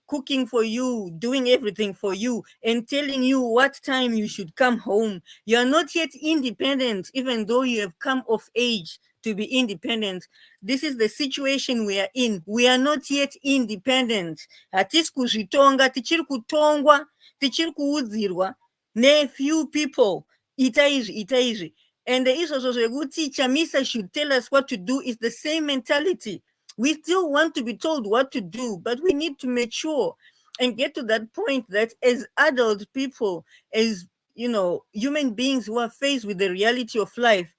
cooking for you, doing everything for you and telling you what time you should come home, you are not yet independent, even though you have come of age to be independent. This is the situation we are in. We are not yet independent. Hatisi kuzvitonga, tichiri kutongwa, tichiri kuudzirwa ne few people. Ita izvi. And the izvozvo zvekuti Chamisa should tell us what to do is the same mentality. We still want to be told what to do, but we need to mature and get to that point that as adult people, as human beings who are faced with the reality of life,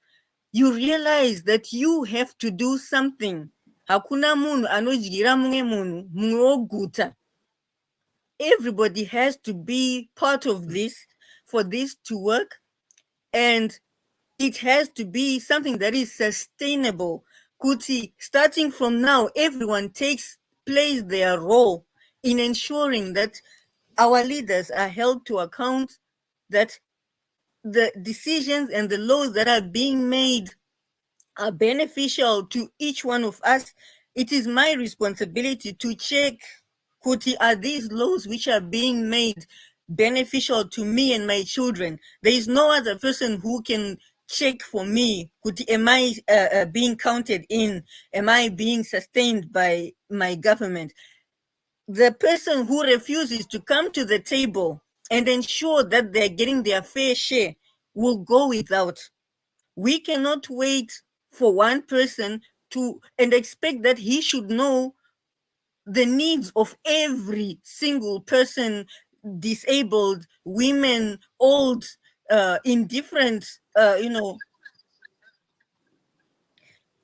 you realize that you have to do something. Hakuna munhu anodyira mumwe munhu, mumwe oguta. Everybody has to be part of this for this to work, and it has to be something that is sustainable. Kuti, starting from now, everyone plays their role in ensuring that our leaders are held to account, that the decisions and the laws that are being made are beneficial to each one of us. It is my responsibility to check, Kuti, are these laws which are being made beneficial to me and my children? There is no other person who can check for me. Kuti, am I being counted in? Am I being sustained by my government? The person who refuses to come to the table and ensure that they're getting their fair share will go without. We cannot wait for one person and expect that he should know the needs of every single person, disabled, women, old, in different,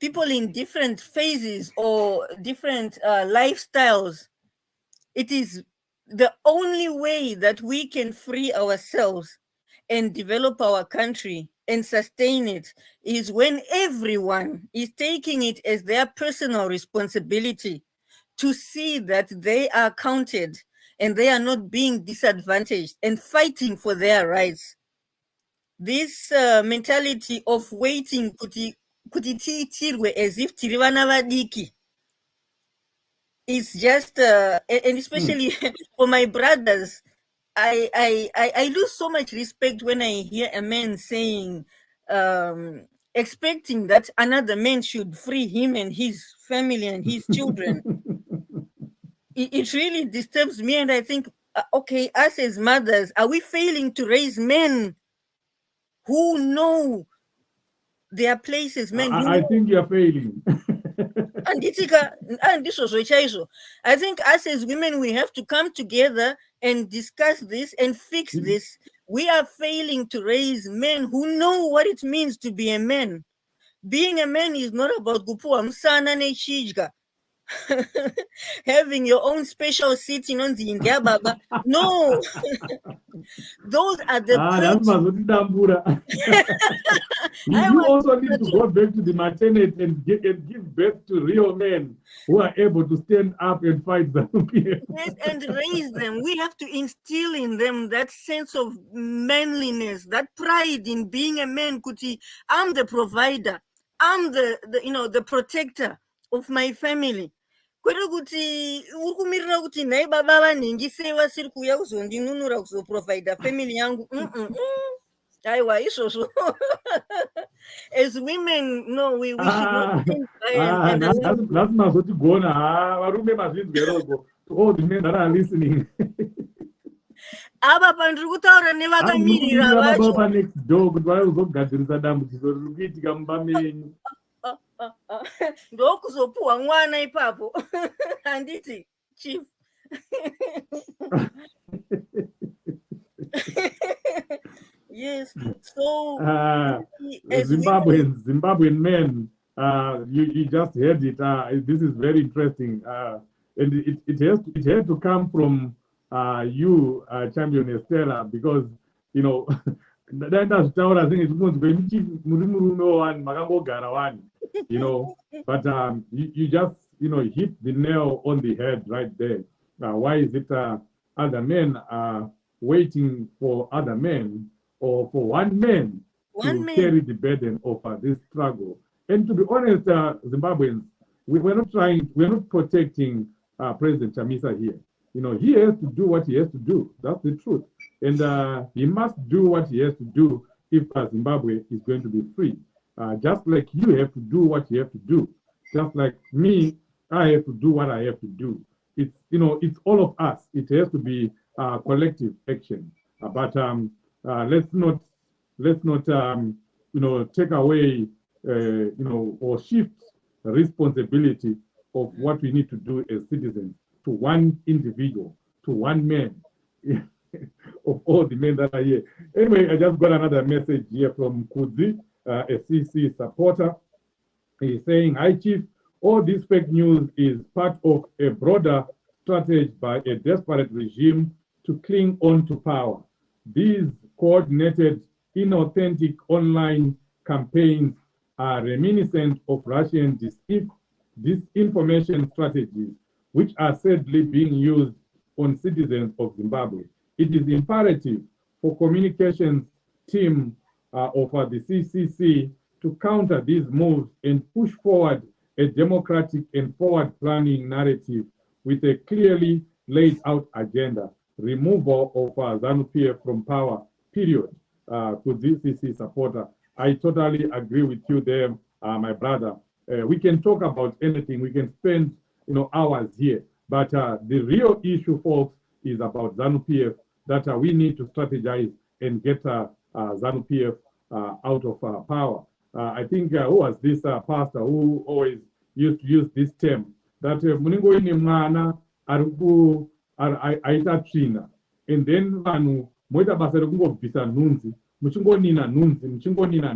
people in different phases or different lifestyles. It is the only way that we can free ourselves and develop our country and sustain it is when everyone is taking it as their personal responsibility to see that they are counted and they are not being disadvantaged and fighting for their rights. This mentality of waiting kuti tiitirwe as if tiri vana vadiki is just, and especially for my brothers, I lose so much respect when I hear a man saying, expecting that another man should free him and his family and his children. It really disturbs me, and I think, okay, us as mothers, are we failing to raise men who know their places? Men, I think you're failing. and this was I think us as women, we have to come together and discuss this and fix this. We are failing to raise men who know what it means to be a man. Being a man is not about kupua msana nechidya, having your own special seating on the India Baba. No. Those are the You also need to go back to the maternity and give birth to real men who are able to stand up and fight them. Yes, and raise them. We have to instill in them that sense of manliness, that pride in being a man. Kuti, I'm the provider. I'm the protector of my family. Kwete kuti ukumirira kuti nhai baba vanhingi vasiri kuuya kuzondinunura kuzoprovida family yangu. Aiwa izvozvo. As women, no, we should not stand by and allow. That's mazotigona. Varume mazvinzwerogo. To all the men that are listening. Ava pandiri kutaura nevakamirira vacho. Baba next door kuti vauzogadzirisa dambudziko riri kuitika mumba menyu. Ndokuzopuhwa mwana ipapo. Handiti, chief. Yes, so Zimbabwean men, you just heard it. This is very interesting, and it has to come from you, Champion Estella, because that's what I think it's going to be. But you just hit the nail on the head right there. Why is it other men are waiting for other men, or for one man to carry the burden of this struggle? And to be honest, Zimbabweans, we're not protecting President Chamisa here. He has to do what he has to do. That's the truth. And he must do what he has to do if Zimbabwe is going to be free. Just like you have to do what you have to do. Just like me, I have to do what I have to do. It's all of us. It has to be collective action. But let's not take away or shift the responsibility of what we need to do as citizens to one individual, to one man of all the men that are here. Anyway, I just got another message here from Kudzi, a CC supporter. He's saying, "Hi Chief, all this fake news is part of a broader strategy by a desperate regime to cling on to power. These coordinated, inauthentic online campaigns are reminiscent of Russian disinformation strategies, which are sadly being used on citizens of Zimbabwe. It is imperative for communications team of the CCC to counter these moves and push forward a democratic and forward-planning narrative with a clearly laid out agenda. Removal of Zanu-PF from power, period." To this CC supporter, I totally agree with you there, my brother. We can talk about anything. We can spend hours here. But the real issue, folks, is about Zanu-PF, that we need to strategize and get Zanu-PF out of power. I think who was this pastor who always used to use this term, that muningo ini mwana aita tsvina, and then vanhu moita basa rekungobvisa nhunzi, muchingonina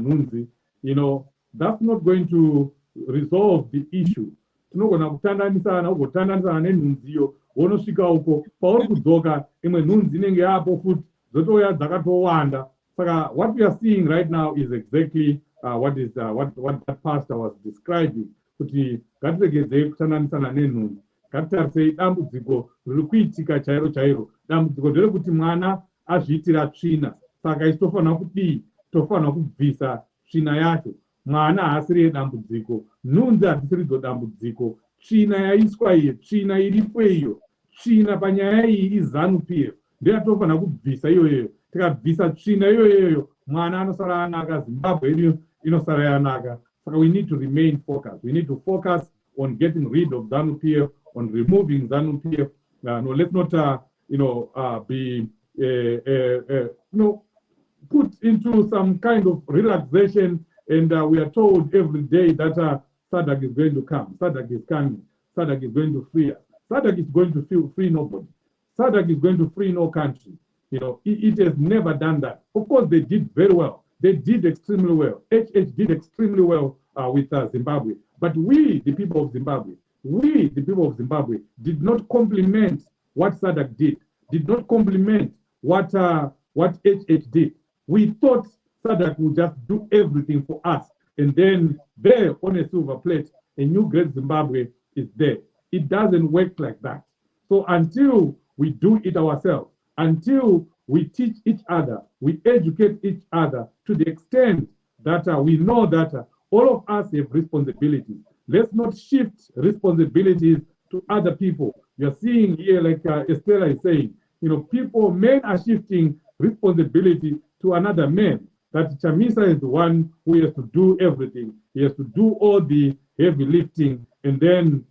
nhunzi, that's not going to resolve the issue. Tinogona kutandanisana ugotandanisana nenhunziyo, wonosvika uko pauri kudzoka imwe nhunzi inenge yapo futi dzotouya dzakatowanda. Saka what we are seeing right now is exactly what that pastor was describing, kuti ngatiregedzei kutandanisana nenhunzi, ngatitarisei dambudziko riri kuitika chairo, dambudziko nderekuti mwana azviitira tsvina. Saka isi tofanira kudii? Tofanira kubvisa tsvina yacho. Mwana haasiri dambudziko, nhunzi hadzisiridzo dambudziko, tsvina yaiswa iyo, tsvina iripo iyo, tsvina panyaya iyi iZanu-PF, ndeyatofanira kubvisa iyoyo. Tikabvisa tsvina iyoyo, mwana anosara anaka, Zimbabwe yedu inosara yanaka. Saka we need to remain focused. We need to focus on getting rid of Zanu-PF, on removing Zanu-PF. No, let's not be put into some kind of relaxation. And we are told every day that SADC is going to come. SADC is coming. SADC is going to free us. SADC is going to free nobody. SADC is going to free no country. It has never done that. Of course, they did very well. They did extremely well. HH did extremely well with Zimbabwe. But we, the people of Zimbabwe, did not compliment what SADC did not compliment what HH did. We thought SADC will just do everything for us. And then there on a silver plate, a new great Zimbabwe is there. It doesn't work like that. So until we do it ourselves, until we teach each other, we educate each other to the extent that we know that All of us have responsibilities. Let's not shift responsibilities to other people. You're seeing here, like Estella is saying, men are shifting responsibility to another man. That Chamisa is the one who has to do everything. He has to do all the heavy lifting, and then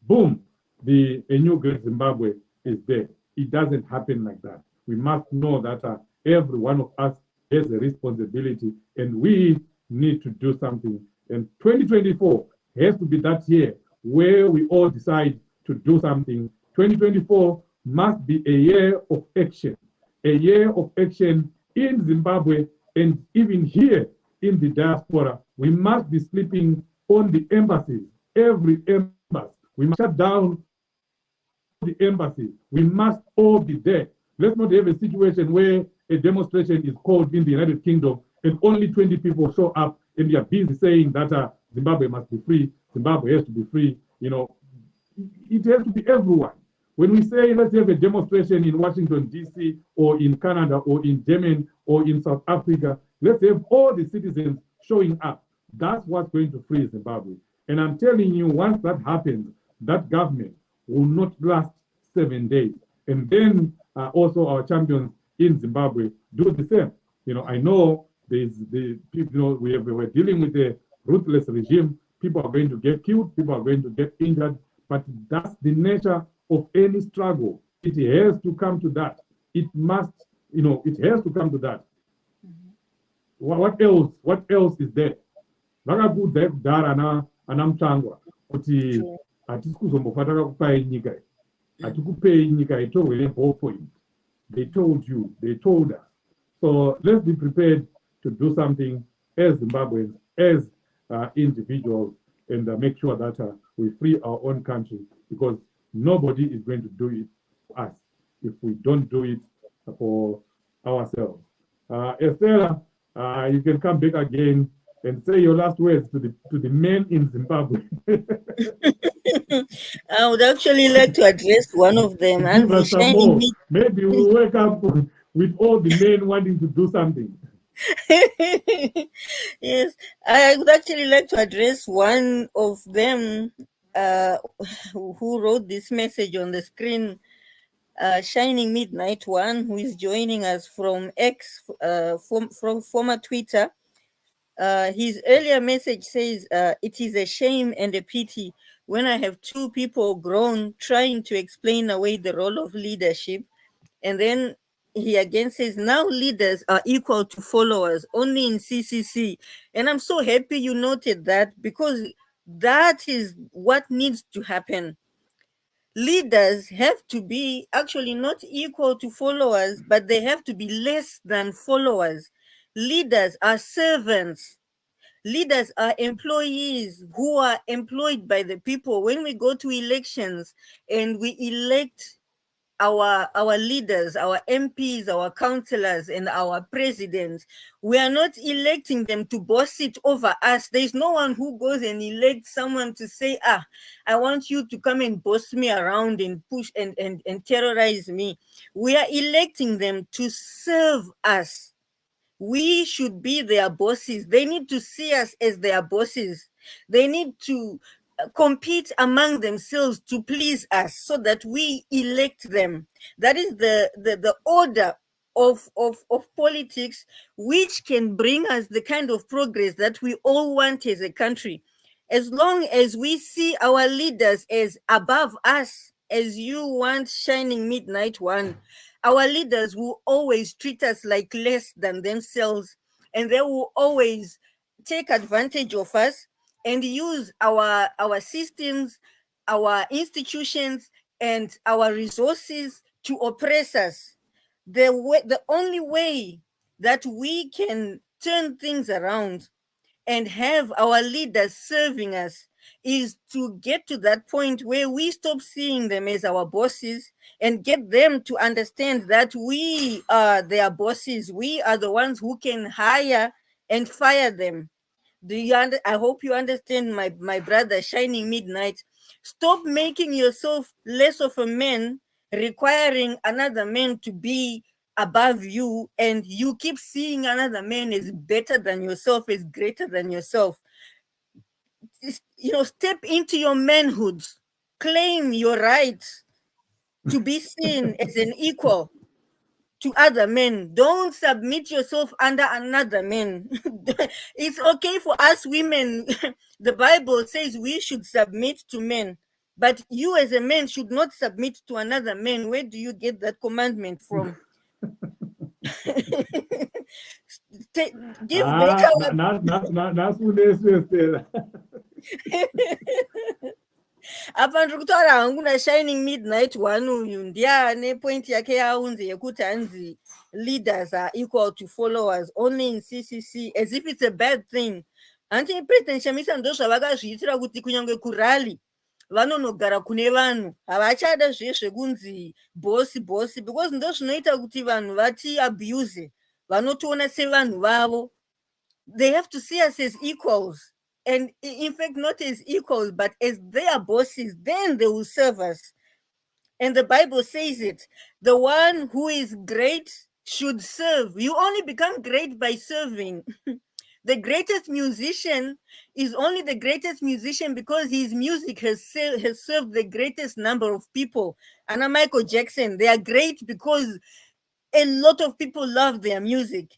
boom, a new great Zimbabwe is there. It doesn't happen like that. We must know that every one of us has a responsibility, and we need to do something. And 2024 has to be that year where we all decide to do something. 2024 must be a year of action in Zimbabwe, and even here in the diaspora. We must be sleeping on the embassies, every embassy. We must shut down the embassy. We must all be there. Let's not have a situation where a demonstration is called in the United Kingdom and only 20 people show up and they are busy saying that Zimbabwe must be free, Zimbabwe has to be free. It has to be everyone. When we say let's have a demonstration in Washington, D.C., or in Canada, or in Germany, or in South Africa, let's have all the citizens showing up. That's what's going to free Zimbabwe. And I'm telling you, once that happens, that government will not last 7 days. And then also our champions in Zimbabwe do the same. I know there's the people, we're dealing with a ruthless regime. People are going to get killed, people are going to get injured, but that's the nature of any struggle. It has to come to that. It must, it has to come to that. What else is there? Vakakudza kudhara ana mutsvangwa kuti hatisi kuzombofa takakupai nyika iyi, hatikupei nyika itorwe neball point. They told you, they told us. So let's be prepared to do something as Zimbabweans, as individuals, and make sure that we free our own country, because nobody is going to do it for us if we don't do it for ourselves. Estella, you can come back again and say your last words to the men in Zimbabwe. I would actually like to address one of them. Give us some more. Maybe we'll wake up with all the men wanting to do something. Yes, I would actually like to address one of them who wrote this message on the screen, Shining Midnight One, who is joining us from X, from former Twitter. His earlier message says, it is a shame and a pity when I have two people grown trying to explain away the role of leadership. And then he again says, now leaders are equal to followers, only in CCC. And I'm so happy you noted that, because that is what needs to happen. Leaders have to be actually not equal to followers, but they have to be less than followers. Leaders are servants. Leaders are employees who are employed by the people. When we go to elections and we elect our leaders, our MPs, our councillors, and our presidents, we are not electing them to boss it over us. There's no one who goes and elects someone to say, I want you to come and boss me around and push and terrorize me. We are electing them to serve us. We should be their bosses. They need to see us as their bosses. They need to compete among themselves to please us so that we elect them. That is the order of politics, which can bring us the kind of progress that we all want as a country. As long as we see our leaders as above us, as you want, Shining Midnight One, our leaders will always treat us like less than themselves, and they will always take advantage of us and use our systems, our institutions, and our resources to oppress us. The only way that we can turn things around and have our leaders serving us is to get to that point where we stop seeing them as our bosses and get them to understand that we are their bosses. We are the ones who can hire and fire them. I hope you understand, my brother, Shining Midnight. Stop making yourself less of a man, requiring another man to be above you, and you keep seeing another man as better than yourself, as greater than yourself. step into your manhood, claim your rights to be seen as an equal to other men. Don't submit yourself under another man. It's okay for us women. The Bible says we should submit to men, but you as a man should not submit to another man. Where do you get that commandment from? Give back our apa ndiri kutaura hangu nashining midnight one uyu ndiane point yake yaunzi yekuti hanzi leaders are equal to followers only in CCC, as if it's a bad thing. Hanti president Shamisa ndo zvavakazviitira kuti kunyange kurali vanonogara kune vanhu havachada zvekunzi bosi because ndo zvinoita kuti vanhu vati abuse, vanotoona sevanhu vavo. They have to see us as equals. And in fact, not as equals, but as their bosses, then they will serve us. And the Bible says it. The one who is great should serve. You only become great by serving. The greatest musician is only the greatest musician because his music has served the greatest number of people. Anna Michael Jackson, they are great because a lot of people love their music.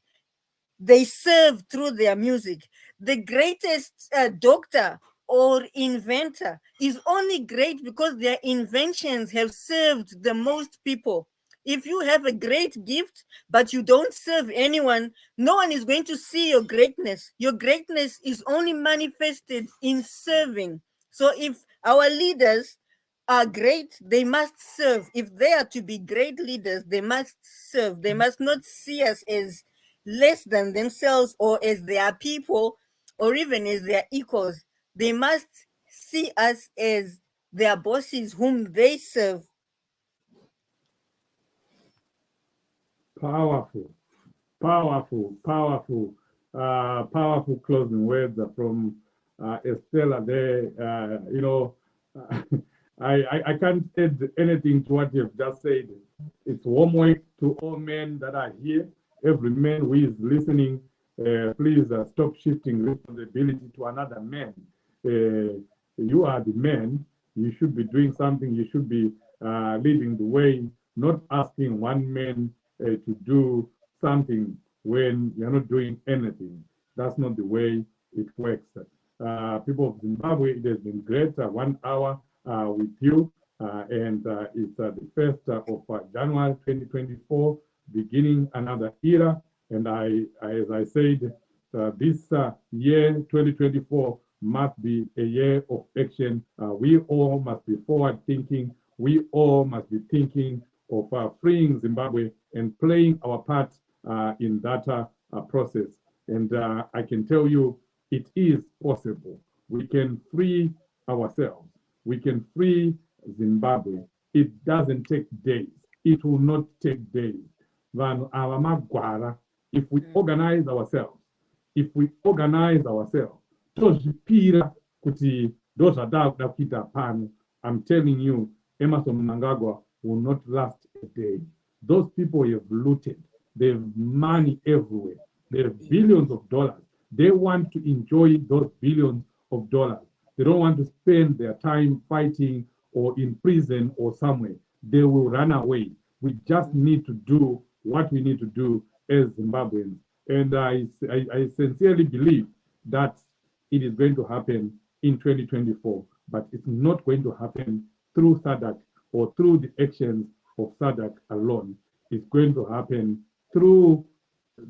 They serve through their music. The greatest doctor or inventor is only great because their inventions have served the most people. If you have a great gift, but you don't serve anyone, no one is going to see your greatness. Your greatness is only manifested in serving. So if our leaders are great, they must serve. If they are to be great leaders, they must serve. They must not see us as less than themselves or as their people or even as their equals. They must see us as their bosses whom they serve. Powerful closing words from Estella there. I can't add anything to what you've just said. It's homework to all men that are here. Every man who is listening, please stop shifting responsibility to another man. You are the man. You should be doing something. You should be leading the way, not asking one man to do something when you're not doing anything. That's not the way it works. People of Zimbabwe, it has been great. 1 hour with you, and it's the 1st of January 2024, beginning another era. And as I said, this year 2024 must be a year of action. We all must be forward thinking. We all must be thinking of freeing Zimbabwe and playing our part in that process. And I can tell you, it is possible. We can free ourselves. We can free Zimbabwe. It doesn't take days. It will not take days. If we organize ourselves, I'm telling you, Emerson Mnangagwa will not last a day. Those people have looted. They have money everywhere. They have billions of dollars. They want to enjoy those billions of dollars. They don't want to spend their time fighting or in prison or somewhere. They will run away. We just need to do what we need to do as Zimbabweans. And I sincerely believe that it is going to happen in 2024, but it's not going to happen through SADC or through the actions of SADC alone. It's going to happen through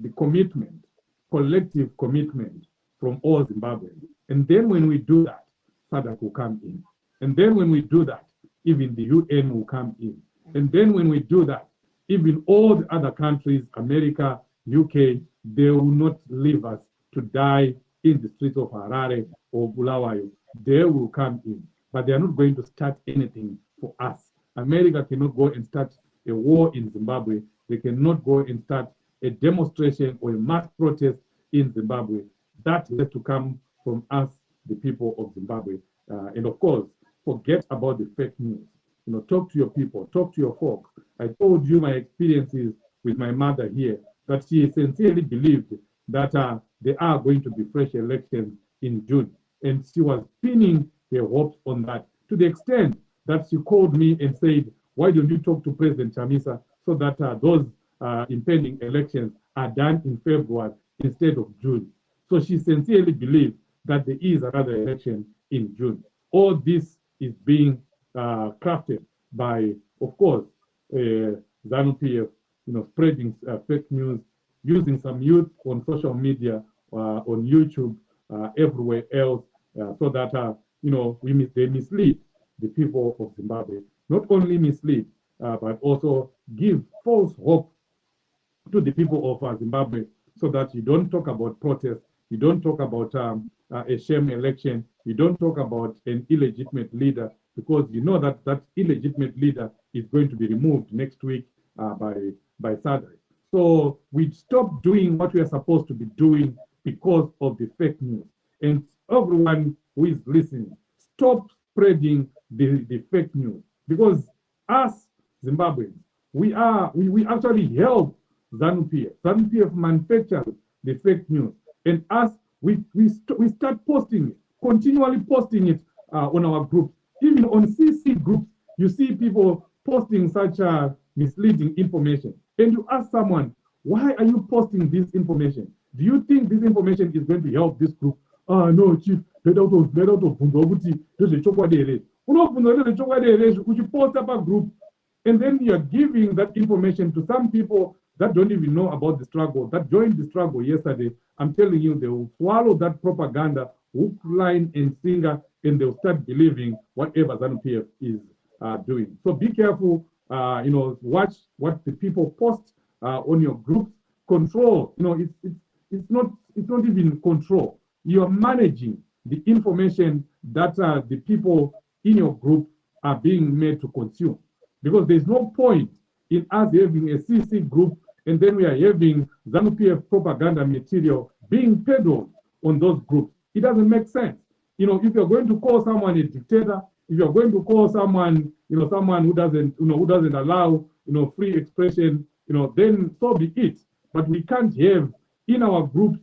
the commitment, collective commitment from all Zimbabweans. And then when we do that, SADC will come in. And then when we do that, even the UN will come in. And then when we do that, even all the other countries, America, UK, they will not leave us to die in the streets of Harare or Bulawayo. They will come in, but they are not going to start anything for us. America cannot go and start a war in Zimbabwe. They cannot go and start a demonstration or a mass protest in Zimbabwe. That has to come from us, the people of Zimbabwe. And of course, forget about the fake news. Talk to your people, talk to your folk. I told you my experiences with my mother here, that she sincerely believed that there are going to be fresh elections in June. and she was pinning her hopes on that, to the extent that she called me and said, why don't you talk to President Chamisa so that those impending elections are done in February instead of June. So she sincerely believes that there is another election in June. All this is being crafted by, of course, Zanu PF, spreading fake news, using some youth on social media, on YouTube, everywhere else, so that they mislead the people of Zimbabwe. Not only mislead, but also give false hope to the people of Zimbabwe, so that you don't talk about protest, you don't talk about a sham election, you don't talk about an illegitimate leader, because you know that that illegitimate leader is going to be removed next week by Padare. So we stop doing what we are supposed to be doing because of the fake news. And everyone who is listening, stop spreading the fake news, because us Zimbabweans, we actually help Zanu PF. Zanu PF manufactures the fake news, and us we start posting it, continually posting it on our groups. Even on CC groups, you see people posting such misleading information, and you ask someone, why are you posting this information? Do you think this information is going to help this group? No, chief, let out of Bundobuti, there's a chokwade. Would you post up a group, and then you're giving that information to some people that don't even know about the struggle, that joined the struggle yesterday. I'm telling you, they will swallow that propaganda, hook, line, and sinker, and they'll start believing whatever Zanu PF is doing. So be careful, watch what the people post on your groups. Control, it's not even control. You're managing the information that the people in your group are being made to consume. Because there's no point in us having a CC group and then we are having Zanu PF propaganda material being peddled on those groups. It doesn't make sense. If you're going to call someone a dictator, if you're going to call someone, someone who doesn't allow, free expression, then so be it. But we can't have in our groups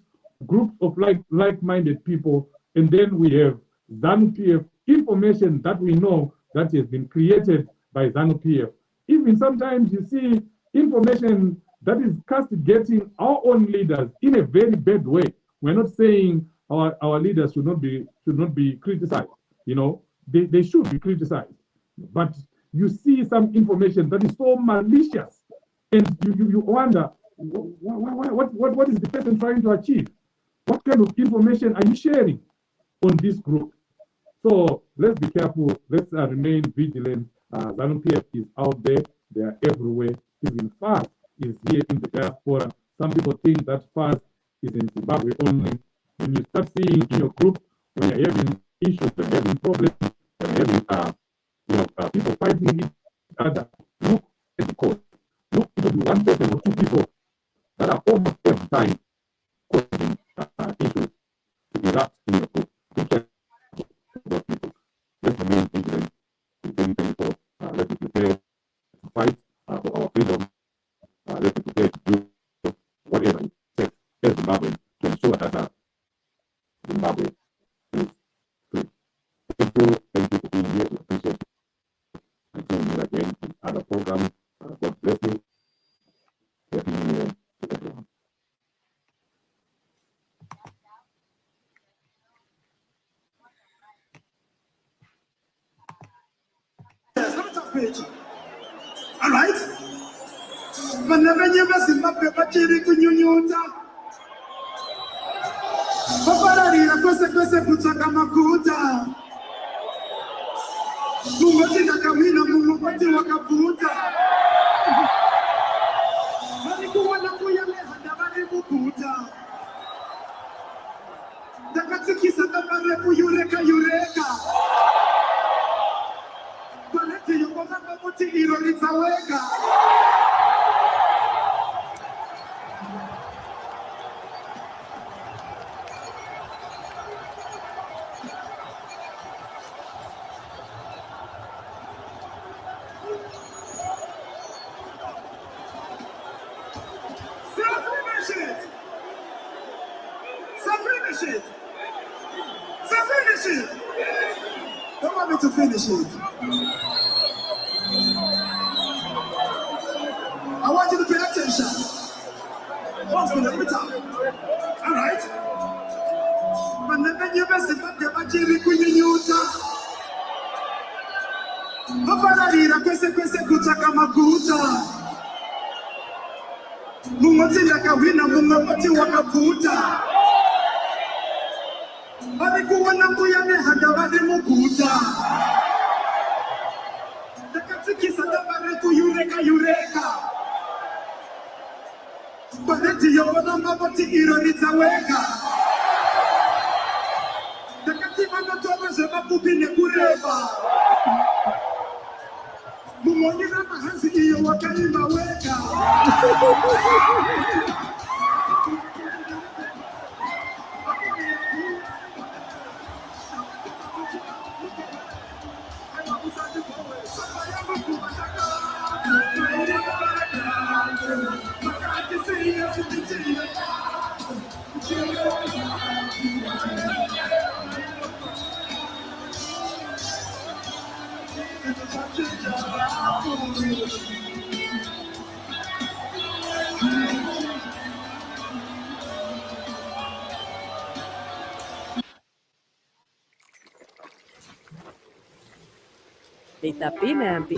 of like-minded people, and then we have Zanu PF information that we know that has been created by Zanu PF. Even sometimes you see information that is castigating our own leaders in a very bad way. We're not saying our leaders should not be criticized. They should be criticized. But you see some information that is so malicious, and you wonder, what is the person trying to achieve? What kind of information are you sharing on this group? So let's be careful. Let's remain vigilant. Zanu PF is out there. They are everywhere. Even FAST is here in the diaspora. Some people think that FAST is in Zimbabwe only. When you start seeing in your group, when you're having issues, when you're having problems, when you're having people fighting each other, look at the cause. Look into the one person or two people that are almost every time causing issues to erupt in your group. Be careful about people. Let's remain vigilant in 2024. Let's be prepared to fight for our freedom. Let's be prepared to do whatever it takes as Zimbabwe to ensure that Zimbabwe is free. Thank you for being here. We appreciate it. Until we meet again in other programs, God bless you. Happy New Year to everyone. Yes, let me talk page. All right. Vanavenya vaZimbabwe vachiri kunyunyuta vapararira kwese kwese kutsvaka maguta. Mungoti ndakamhina mumwe kwati wakabvuta. Vari kuwana kuyameza vari muguta. Ndakatsikisa damba refu yureka yureka. Paredhiyo kwamanga kuti iro ridzaweka. Finish it. to finish it. I want you to pay attention. Once for every time. All right. Manene nyebesi bake bachiri kunyinyuta. Bafarira kwese kutaka makuta. Mungoti nakawina mungoti wakaputa. Bari kuwana mbuyane hanga bari mukuta. Takatikisa dabare kuyureka. Badeti yobona mabati ironitaweka. Takati manotoba zeba pupine kureba. Mumonyira mahanzi iyo wakaimba weka. Mitä pimeämpi